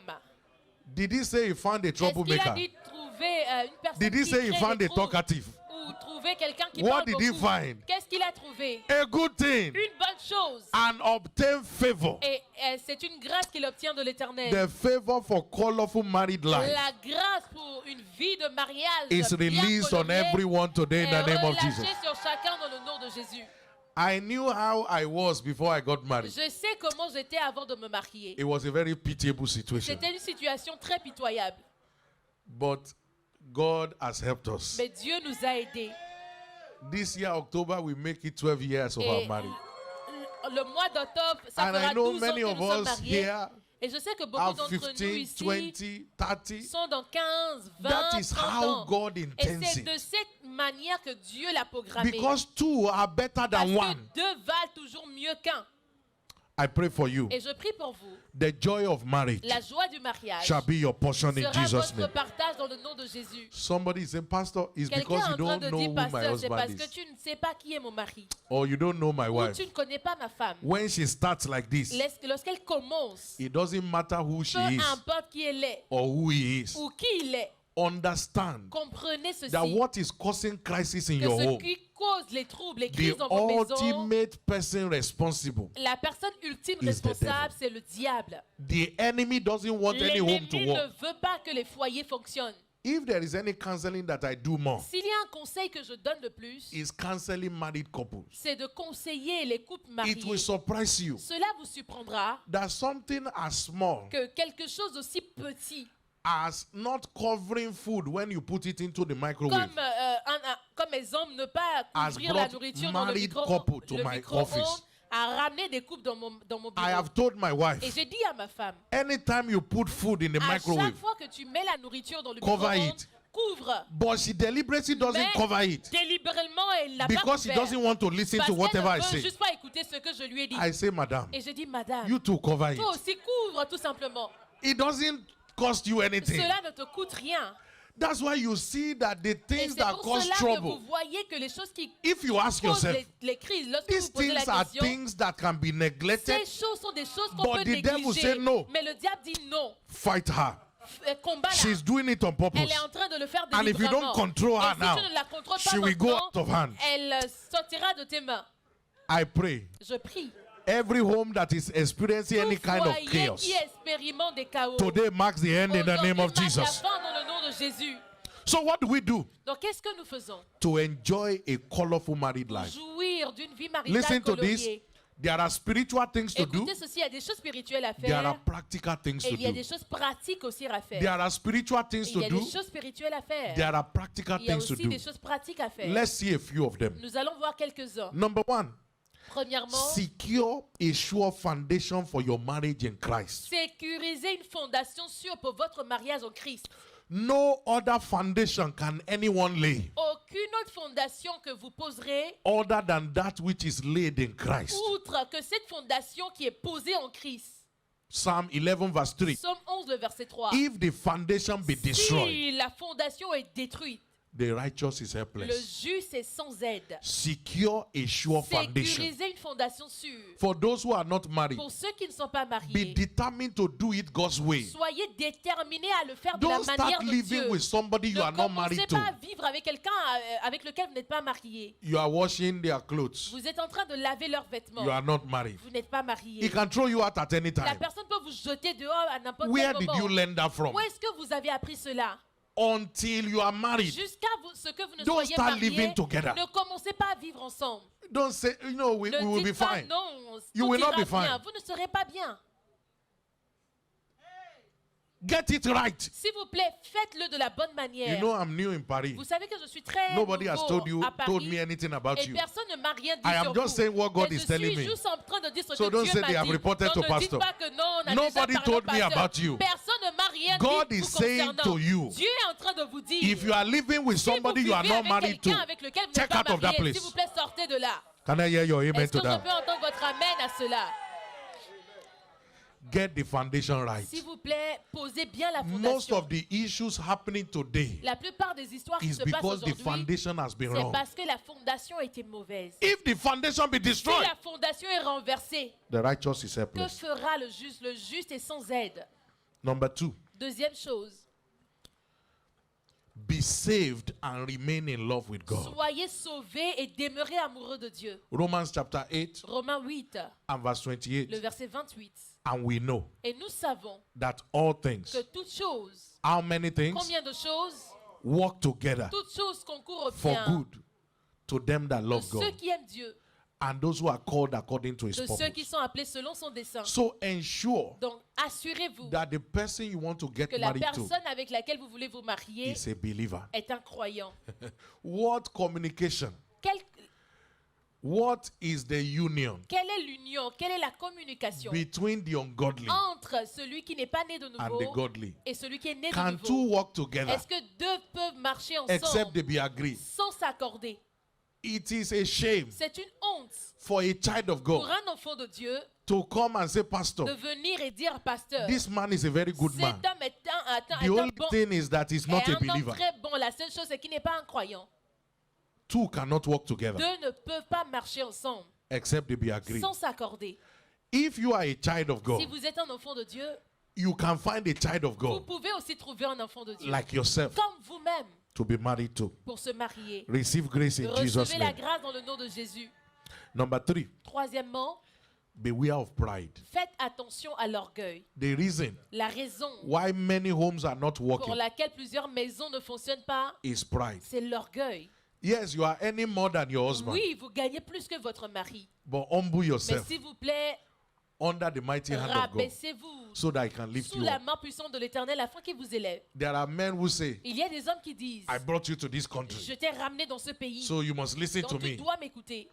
Did he say he found a Est-ce qu'il a troublemaker? dit trouver une personne Did he qui say he crée found des a troubles? talkative? Ou trouver quelqu'un qui What parle did he beaucoup? find? Qu'est-ce qu'il a trouvé? A good thing. Une bonne chose. And obtain favor. Et c'est une grâce qu'il obtient de l'Éternel. The favor for colorful married life La grâce pour une vie de mariage is bien released on coloriée everyone today in the est name of relâchée Jesus. sur chacun dans le nom de Jésus. I knew how I was before I got married. Je sais comment j'étais avant de me marier. It was a very pitiable situation. C'était une situation très pitoyable. But God has helped us. Mais Dieu nous a aidés. This year, October, we make it 12 years of our Et marriage. le mois d'octobre, ça And fera I know 12 ans many que of nous sommes us mariés. here, Et je sais que beaucoup have d'entre nous 15, ici 20, 30. sont dans 15, 20, That is 30 how ans. God Et intends c'est it. de cette manière que Dieu l'a programmé. Because two are better Parce than que one. deux valent toujours mieux qu'un. I pray for you. Et je prie pour vous. The joy of marriage La joie du mariage shall be your portion in sera Jesus' votre name. partage dans le nom de Jésus. Somebody is saying, Pastor, it's Quelqu'un because est you en train don't de know dire, who my pasteur, c'est parce husband que is. tu ne sais pas qui est mon mari. Or you don't know my Ou wife. tu ne connais pas ma femme. When she starts like this, Lorsqu'elle commence, it doesn't matter who she peu is importe qui elle est or who he is. ou qui il est, Understand comprenez ceci. that what is causing crisis in Que your ce home, qui cause les troubles, les the crises dans vos maisons, ultimate person responsible, la personne ultime is the responsable, devil. c'est le diable. the enemy doesn't want any home to L'ennemi ne work. veut pas que les foyers fonctionnent. If there is any counseling that I do more, S'il y a un conseil que je donne le plus, is counseling married couples. c'est de conseiller les couples mariés. It will surprise you Cela vous surprendra that something as small que quelque chose d'aussi petit as not covering food when you put it into the microwave comme exemple, ne pas has couvrir la brought nourriture dans le married micro-ondes couple to my office. a ramené des coupes dans mon bureau. I have told my Et wife, j'ai dit à ma femme, anytime you put food in the à microwave, chaque fois que tu mets la nourriture dans le Cover micro-ondes, it. couvre. but she deliberately doesn't Mais cover it délibérément, elle l'a pas because she couvert. doesn't want to listen Parce to qu'elle whatever I ne veut say. juste pas écouter ce que je lui ai dit. I say, Madam, Et je dis, madame, you too cover toi it. aussi couvre tout simplement. It doesn't cost you anything. Cela ne te coûte rien. That's why you see that the Et things c'est that pour cause cela que trouble, vous voyez que les choses qui if you ask causent yourself, les crises, lorsque these vous posez things la are question, things that can be neglected. ces choses sont des choses qu'on But peut the devil négliger. say no. Mais le diable dit non. Fight her. Combat-la. She's doing it on Elle purpose. est en train de le faire And if you délibérément. don't control her Et si now, tu ne la contrôles pas she will go maintenant, out of hand. elle sortira de tes mains. I pray Je prie. every home that is experiencing any Tout kind of foyer chaos, qui expérimente des chaos, today marks the end in the name of aujourd'hui marque la Jesus. fin dans le nom de Jésus. So what do we do Donc qu'est-ce que nous faisons? to enjoy a colorful married Pour life? jouir d'une vie maritale Listen to this. coloriée. There are spiritual things to do. Écoutez ceci, il y a des choses spirituelles à There are faire practical things et to il y a do. des choses pratiques aussi à faire. There are spiritual Et things il to y a do. des choses spirituelles à faire. There are practical Il y a things to aussi do. des choses pratiques à faire. Let's see a few of them. Nous allons voir quelques-uns. Number one, Premièrement, secure a sure foundation for your marriage in Christ. sécuriser une fondation sûre pour votre mariage en Christ. No other foundation can anyone lay Aucune autre fondation que vous poserez, other than that which is laid in Christ. outre que cette fondation qui est posée en Christ. Psalm 11 verse 3. Somme 11, le verset 3. If the foundation be destroyed, Si la fondation est détruite, the righteous is le helpless. juste est sans aide. Secure a sure foundation. Sécuriser une fondation sûre. For those who are not married, Pour ceux qui ne sont pas be mariés, determined to do it God's way. soyez déterminés à le faire de la Don't manière start de living Dieu. with somebody you Ne are not commencez married pas à to. vivre avec quelqu'un avec lequel vous n'êtes pas marié. You are washing their clothes. Vous êtes en train de laver leurs vêtements. You are not married. Vous n'êtes pas He marié. can throw you out at any La time. personne peut vous jeter dehors à n'importe Where quel did you moment. learn that from? Où est-ce que vous avez appris cela? Until you are married. Jusqu'à ce que vous ne Don't soyez start mariés, living together. ne commencez pas à vivre ensemble. Don't say, we Ne will be dites pas fine. non, You tout will not ira be fine. bien. Vous ne serez pas bien. Get it right. S'il vous plaît, faites-le de la bonne manière. You know I'm new in Paris. Vous savez que je suis très Nobody has nouveau told à Paris, told me anything about et you. personne ne m'a rien dit I am sur just vous. saying what God Mais is telling je suis me. juste en train de dire ce So que don't Dieu say m'a they have dit. reported Donc to ne pastor. dites pas que non, on a Nobody déjà parlé told au me pasteur. about you. Personne ne m'a rien God dit is vous saying concernant. to you, Dieu est en train de vous dire, If you are living with si vous somebody you are vivez not avec married to, quelqu'un avec lequel vous n'êtes check pas out of that marié, place. s'il vous plaît, sortez de là. Can I hear your amen Est-ce que to je that? peux entendre votre amen à cela? Get the foundation right. S'il vous plaît, posez bien la Most fondation. of the issues happening today La plupart des histoires qui is se passent because the aujourd'hui, foundation has been c'est wrong. parce que la fondation était mauvaise. If the foundation be Si destroyed, la fondation est renversée, the righteous is que helpless. fera le juste? Le juste est sans aide. Number two, Deuxième chose, be saved and remain in love with God. soyez sauvés et demeurez amoureux de Dieu. Romans chapter 8 Romains 8, and verse le 28. verset 28. And we know Et nous savons that all things, que toutes choses, how many things, combien de choses? work together Toutes choses concourent au for bien good to them that de love ceux God qui aiment Dieu, and those who are called according to his de ceux qui purpose. sont appelés selon son dessein. So ensure Donc, assurez-vous that the person you want to get que la married to personne avec laquelle vous voulez vous marier is a believer. est un croyant. Word communication Quel- What is the union Quelle est l'union? Quelle est la communication between the ungodly entre celui qui n'est pas né de and the nouveau godly? et celui qui est né de Can two nouveau? walk together Est-ce que deux peuvent marcher except ensemble they be agreed? sans s'accorder? It is a shame C'est une honte for a child of pour God un enfant de Dieu to come and say, de Pastor, venir et dire, pasteur, this man is a very good cet man. homme est un The only bon, thing is that he's not est a un homme believer. très bon. La seule chose, c'est qu'il n'est pas un croyant. Two cannot walk together Deux ne peuvent pas marcher ensemble except they be agreed. sans s'accorder. If you are a child of Si God, vous êtes un enfant de Dieu, you can find a child of vous God pouvez aussi trouver un enfant de Dieu like yourself comme vous-même to be married to. pour se marier. Receive grace in Jesus' Recevez la name. grâce dans le nom de Jésus. Number 3, Troisièmement, beware of pride. faites attention à l'orgueil. The reason La raison why many homes are not pour working laquelle plusieurs maisons ne fonctionnent pas, is pride. c'est l'orgueil. Yes, you are earning more than your husband, Oui, vous gagnez plus que votre mari. but humble Mais yourself s'il vous plaît, under the mighty hand of God rabaissez-vous so that He can lift sous you la up. main puissante de l'Éternel afin qu'il vous élève. There are men who say, Il y a des hommes qui disent, I brought you to this country, je t'ai ramené dans ce pays, so you must listen to donc tu me. dois m'écouter.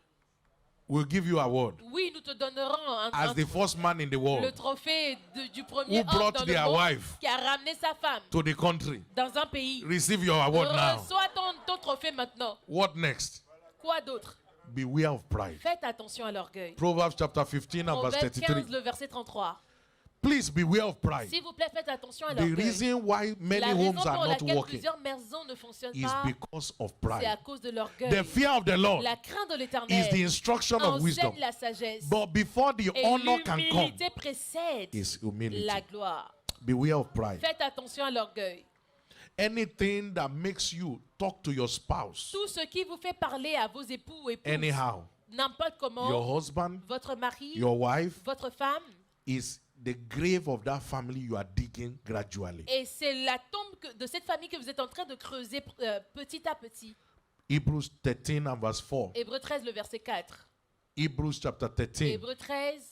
We'll give you a word. Oui, nous te donnerons As the first man in the le world trophée du premier who homme brought dans le their monde wife qui a ramené sa femme to the country, dans un pays. receive your award now. Reçois ton trophée maintenant. What next? Quoi d'autre? Beware of pride. Faites attention à l'orgueil. Proverbs chapter 15 and verse Proverbe 15, 33. le verset 33. Please beware of pride. S'il vous plaît, faites attention à The l'orgueil. reason why many La raison homes pour are not laquelle working plusieurs maisons ne fonctionnent is pas, because of c'est à pride. cause de l'orgueil. The fear of the Lord La crainte de is the l'Éternel instruction of wisdom. enseigne la sagesse. But before the Et honor can come, l'humilité précède is humility. la gloire. Beware of pride. Faites attention à l'orgueil. Anything that makes you talk to your spouse Tout ce qui vous fait parler à vos époux ou épouses, anyhow, n'importe comment, your husband, votre mari, your wife, votre femme, is the grave of that family you are digging gradually. et c'est la tombe de cette famille que vous êtes en train de creuser petit à petit. Hebrews 13 and verse 4. Hébreux 13, le verset 4. Hebrews chapter 13 Hébreux 13,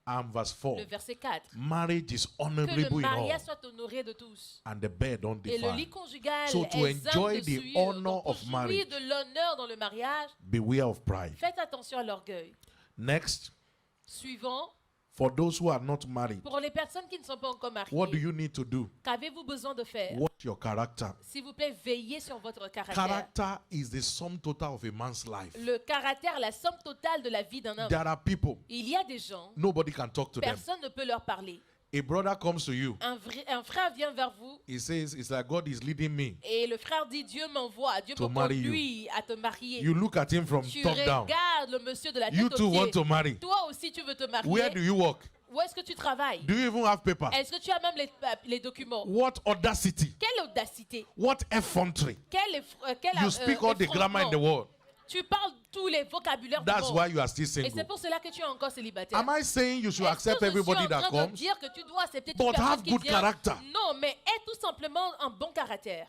and verse 4. le verset 4. Marriage is Que le honorable in all, mariage soit honoré de tous. and the bed Et le lit undefiled. conjugal So to est exempt enjoy de the souillure. honor Donc, pour of jouir marriage, de l'honneur dans le mariage, beware of pride. faites attention à l'orgueil. Next, Suivant, for those who are not married, pour les personnes qui ne sont pas encore what do mariées, you need to do? qu'avez-vous besoin de faire? Watch your character. S'il vous plaît, veillez sur votre caractère. Character is the sum total of a man's life. Le caractère, la somme totale de la vie d'un homme. There are people, Il y a des gens, nobody can talk to them. personne ne peut leur parler. A brother comes to you, Un frère vient vers vous he says, it's like God is leading me. et le frère dit, Dieu m'envoie, Dieu To me marry conduit à te marier. You look at him from Tu top down. regardes le monsieur de la You tête too aux want pieds. to marry. Toi aussi, tu veux te marier. Where do you work? Où est-ce que tu travailles? Do you even have paper? Est-ce que tu as même les documents? What audacity? Quelle audacité! What effrontery? Quel You speak all the grammar in the world. Tu parles tous les vocabulaires du That's monde. why you are still Et c'est single. pour cela que tu es encore célibataire. Am I saying you should Est-ce accept que je suis everybody en that train de comes? dire que tu dois accepter toute But personne have qui good vient? character. Non, mais aie tout simplement un bon caractère.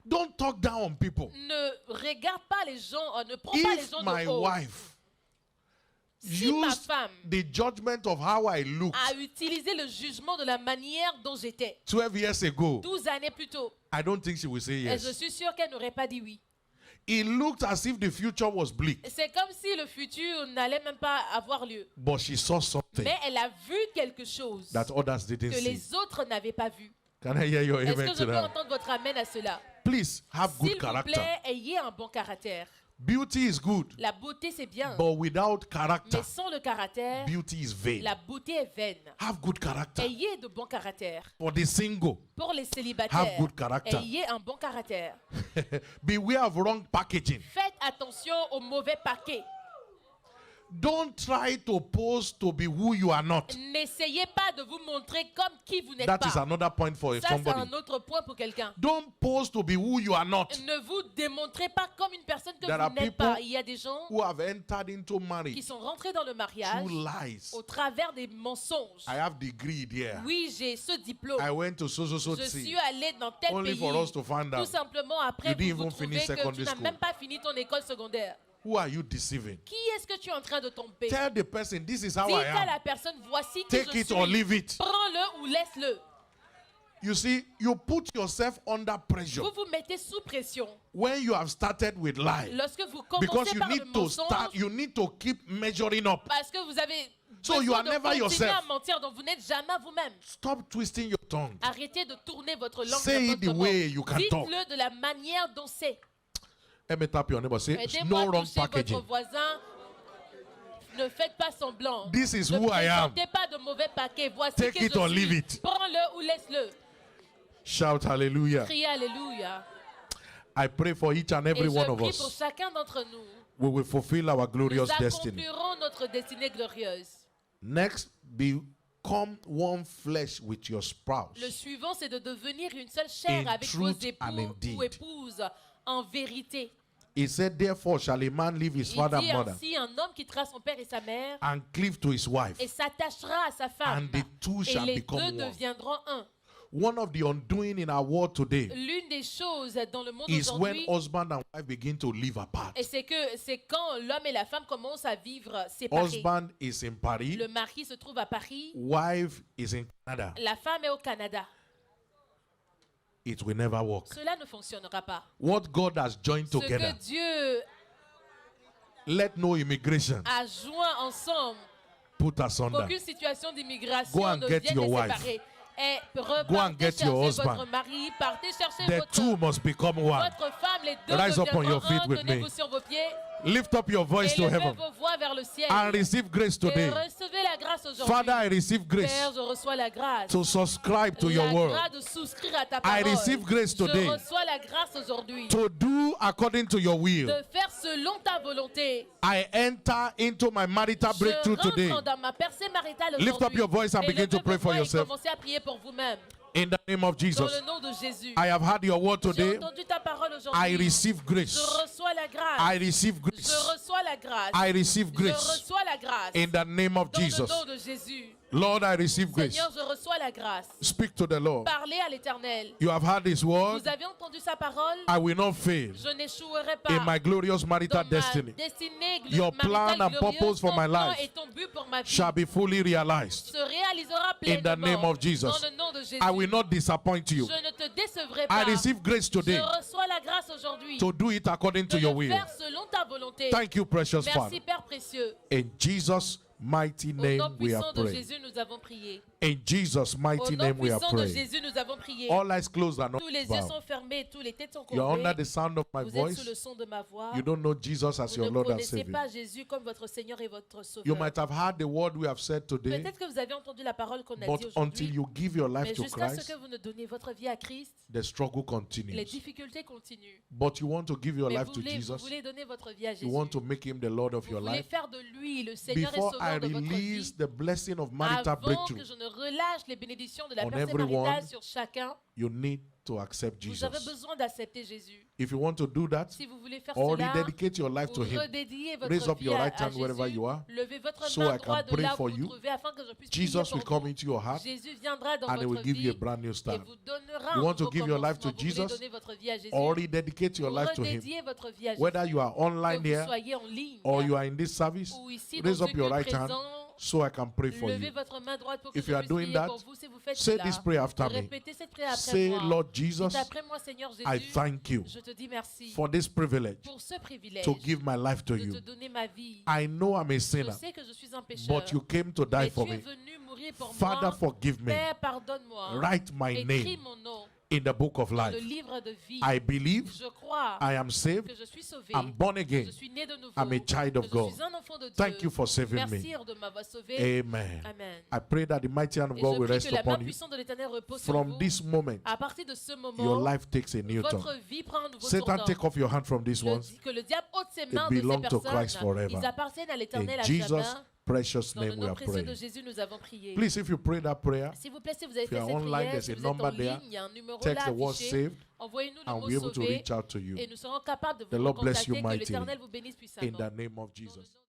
Don't talk down on people. Ne regarde pas les gens, ne prends pas les If gens my de haut. wife Si ma used femme the judgment of how I looked a utilisé le jugement de la manière dont j'étais 12 years ago, 12 années plus tôt, I don't think she will say et je yes. suis sûre qu'elle n'aurait pas dit oui. It looked as if the future was bleak, C'est comme si le futur n'allait même pas avoir lieu. but she saw something Mais elle a vu quelque chose that others didn't que see. les autres n'avaient pas vu. Can I hear your Est-ce amen que je to peux that? entendre votre amen à cela? Please have S'il good vous character. plaît, ayez un bon caractère. Beauty is good, La beauté, c'est bien. but without character, Mais sans le caractère, beauty is vain. la beauté est vaine. Have good character. Ayez de bons caractères. For the single, Pour les Have célibataires, good character. ayez un bon caractère. beware of wrong packaging. Faites attention au mauvais paquet. Don't try to pose to be who you are not. N'essayez pas de vous montrer comme qui vous n'êtes That is pas. another point for Ça, c'est somebody. un autre point pour quelqu'un. Don't pose to be who you are not. Ne vous démontrez pas comme une personne que There are vous n'êtes people pas. Il y a des gens Who have entered into qui marriage sont rentrés dans le mariage through lies. au travers des mensonges. I have degree there. Oui, j'ai ce diplôme. I went to so Je suis city. allé dans tel Only pays. for us to find Tout out. simplement après You didn't vous even trouvez finish que tu secondary n'as school. même pas fini ton école secondaire. Who are you deceiving? Qui est-ce que tu es en train de tromper? Tell the person this is how Dites I à am. la personne, voici qui Take je it or suis. leave it. Prends-le ou laisse-le. You see, you put yourself under pressure Vous vous mettez sous pression. when you have started with lies. Lorsque vous Because commencez you par le need to mensonge, start, you need to keep measuring up. parce que vous avez So you besoin are de never continuer yourself. à mentir, donc vous n'êtes jamais vous-même. Stop twisting your tongue. Arrêtez de tourner votre langue Say it the n'importe way comment. you can talk. Dites-le de la manière dont c'est. Let me tap your neighbor. Say, Aidez-moi no à wrong toucher votre packaging. voisin. Ne faites pas semblant. This is Ne who I am. présentez pas de mauvais paquets. Voici Take qui it je or suis. leave it. Prends-le ou laisse-le. Shout hallelujah. Criez Alléluia. I pray for each and Et every one je of prie pour us. chacun d'entre nous. We will fulfill our Nous glorious destiny. accomplirons notre destinée glorieuse. Next, become one flesh with your spouse. Le suivant, c'est de devenir une seule chair In avec vos truth and époux indeed. ou épouses en vérité. He said, therefore shall a man leave his Il father dit and mother ainsi, un homme quittera son père et sa mère and cleave to his wife, et s'attachera à sa femme. and the two Et shall les become deux one. deviendront un. One of the undoing in our world today L'une des choses dans le monde is when aujourd'hui, husband and wife begin to live apart. et c'est quand l'homme et la femme commencent à vivre séparés. Husband is in Paris, Le mari se trouve à Paris, wife is in Canada. la femme est au Canada. It will never work. Cela ne fonctionnera pas. What God has joined Ce que together, Dieu let no immigration a joint ensemble, put asunder. qu'aucune situation Go d'immigration and ne get vienne your les wife. séparer. Et Go and repartez get your chercher husband. votre mari, partez chercher The votre, two must become one. votre femme, les deux Rise up on your deviendront feet un, with me. tenez-vous sur vos pieds Lift up your voice et to levez heaven vos voix vers le ciel. and receive grace Et today. recevez la grâce aujourd'hui. Father, I receive grace Père, je reçois la grâce. to subscribe to your La word, grâce de souscrire à ta I parole. receive grace today. Je reçois la grâce aujourd'hui to do according to your will. de faire selon ta volonté. I enter into my marital breakthrough Je today. rentre dans ma percée maritale aujourd'hui. Lift up your voice and Et begin to levez pray vos for voix et yourself. commencez à prier pour vous-même. In the name of Dans Jesus, le nom de Jésus. I have heard your word J'ai today. entendu ta parole I aujourd'hui. receive Je grace. reçois la grâce. I receive Je grace. reçois la grâce. I receive Je grace. reçois la grâce. In the name of Dans Jesus. le nom de Jésus. Lord, I receive grace. Seigneur, je reçois la grâce. Speak to the Lord. Parlez à l'Éternel. You have heard His word. Vous avez entendu sa parole. I will not fail Je n'échouerai pas. in my glorious Dans marital ma destiny. destinée Your plan maritale and glorieuse, purpose for ton my plan life et ton but pour ma vie shall be fully realized. se réalisera In the pleinement. name of Jesus. Dans le nom de Jésus. I will not disappoint you. Je ne te décevrai I pas. receive grace today Je reçois la grâce aujourd'hui to do it according de to your le will. faire selon ta volonté. Thank you, precious Merci Father. Père précieux. In Jesus' mighty Au nom name we puissant are de praying. Jésus, nous avons prié. In Jesus' Au mighty nom name we are puissant de praying. Jésus, nous avons prié. All eyes closed and Tous les not yeux bowed. sont fermés, tous les têtes sont You're under courbées. the sound of my Vous êtes sous le voice. son de ma voix. You don't know Jesus as Vous your ne Lord and connaissez Savior. pas Jésus comme votre Seigneur et votre You Sauveur. might have heard the word we have said today, Peut-être que vous avez entendu la parole qu'on a but dit until aujourd'hui. you give your life Mais to jusqu'à ce Christ, que vous ne donnez votre vie à Christ, the struggle les continues. difficultés continuent. But you want to give your Mais life vous to voulez, vous Jesus. voulez donner votre vie à Jésus. You want to make him the Lord of Vous your voulez life. faire de lui le Seigneur et Before I Sauveur de votre release vie. the blessing of marital Avant breakthrough, que je ne relâche les bénédictions de la on personne everyone, maritale sur chacun, you need to accept vous avez Jesus. besoin d'accepter Jésus. If you want to do that, Si vous voulez faire or cela, rededicate your life to vous him, redédiez votre raise up vie your à, right à hand wherever Jésus. you are. Levez votre So main I can droite de pray là for où vous you. vous trouvez afin que je puisse prier Jesus will pour come vous. into your heart Jésus viendra dans and he will votre give you a vie brand new et start. vous donnera You un want to nouveau give your life to commencement. Vous voulez Jesus donner votre vie à Jésus. or rededicate your Vous life to him. redédiez votre vie à Jésus. Whether you are online Que vous here soyez en ligne or you are in this service, ou ici raise dans up ce your lieu right hand présent, so I can pray for levez you. votre main droite pour que If je you are puisse doing prier that, pour vous. Si vous faites say cela, this prayer after me. répétez cette prière après Say, moi. Lord Jesus, Dites après moi, Seigneur Jésus, I thank you je te dis merci for this privilege pour ce privilège to give my life to de te you. donner ma vie. I know I'm a Je sinner, sais que je suis un pécheur, but you came to die mais for tu es me. venu mourir pour Father, moi. forgive me. Père, pardonne-moi. Write my Écris name mon nom in the book of dans le life. livre de vie. I believe Je crois I am saved. que je suis sauvé. I'm born Je again. suis né de nouveau. I'm a child of Je God. suis un enfant de Dieu. Thank you for saving Merci me. de m'avoir sauvé. Amen. Amen. I pray that the mighty hand of Et God je will prie rest que la main upon you. puissante de l'Éternel repose sur From vous. this moment, À partir de ce moment, your life takes a new turn. votre vie prend un nouveau Satan, tournant. take off your hand from these ones. Que le diable ôte ses mains It de ces belongs to Christ personnes. forever. Ils appartiennent à l'Éternel In à Jesus' jamais. precious Dans le name we nom are précieux de praying. Jésus, nous avons prié. Please, if you pray that prayer, S'il vous plaît, si vous avez if you fait are cette online, prière, there's si a vous êtes en number there. ligne, il y a un numéro text là the word affiché. saved Envoyez-nous le and mot we'll be able to sauvé reach out to you. et nous serons capables de The vous Lord bless you contacter. Que mightily. l'Éternel vous bénisse In puissamment. the name of Dans le Jesus. nom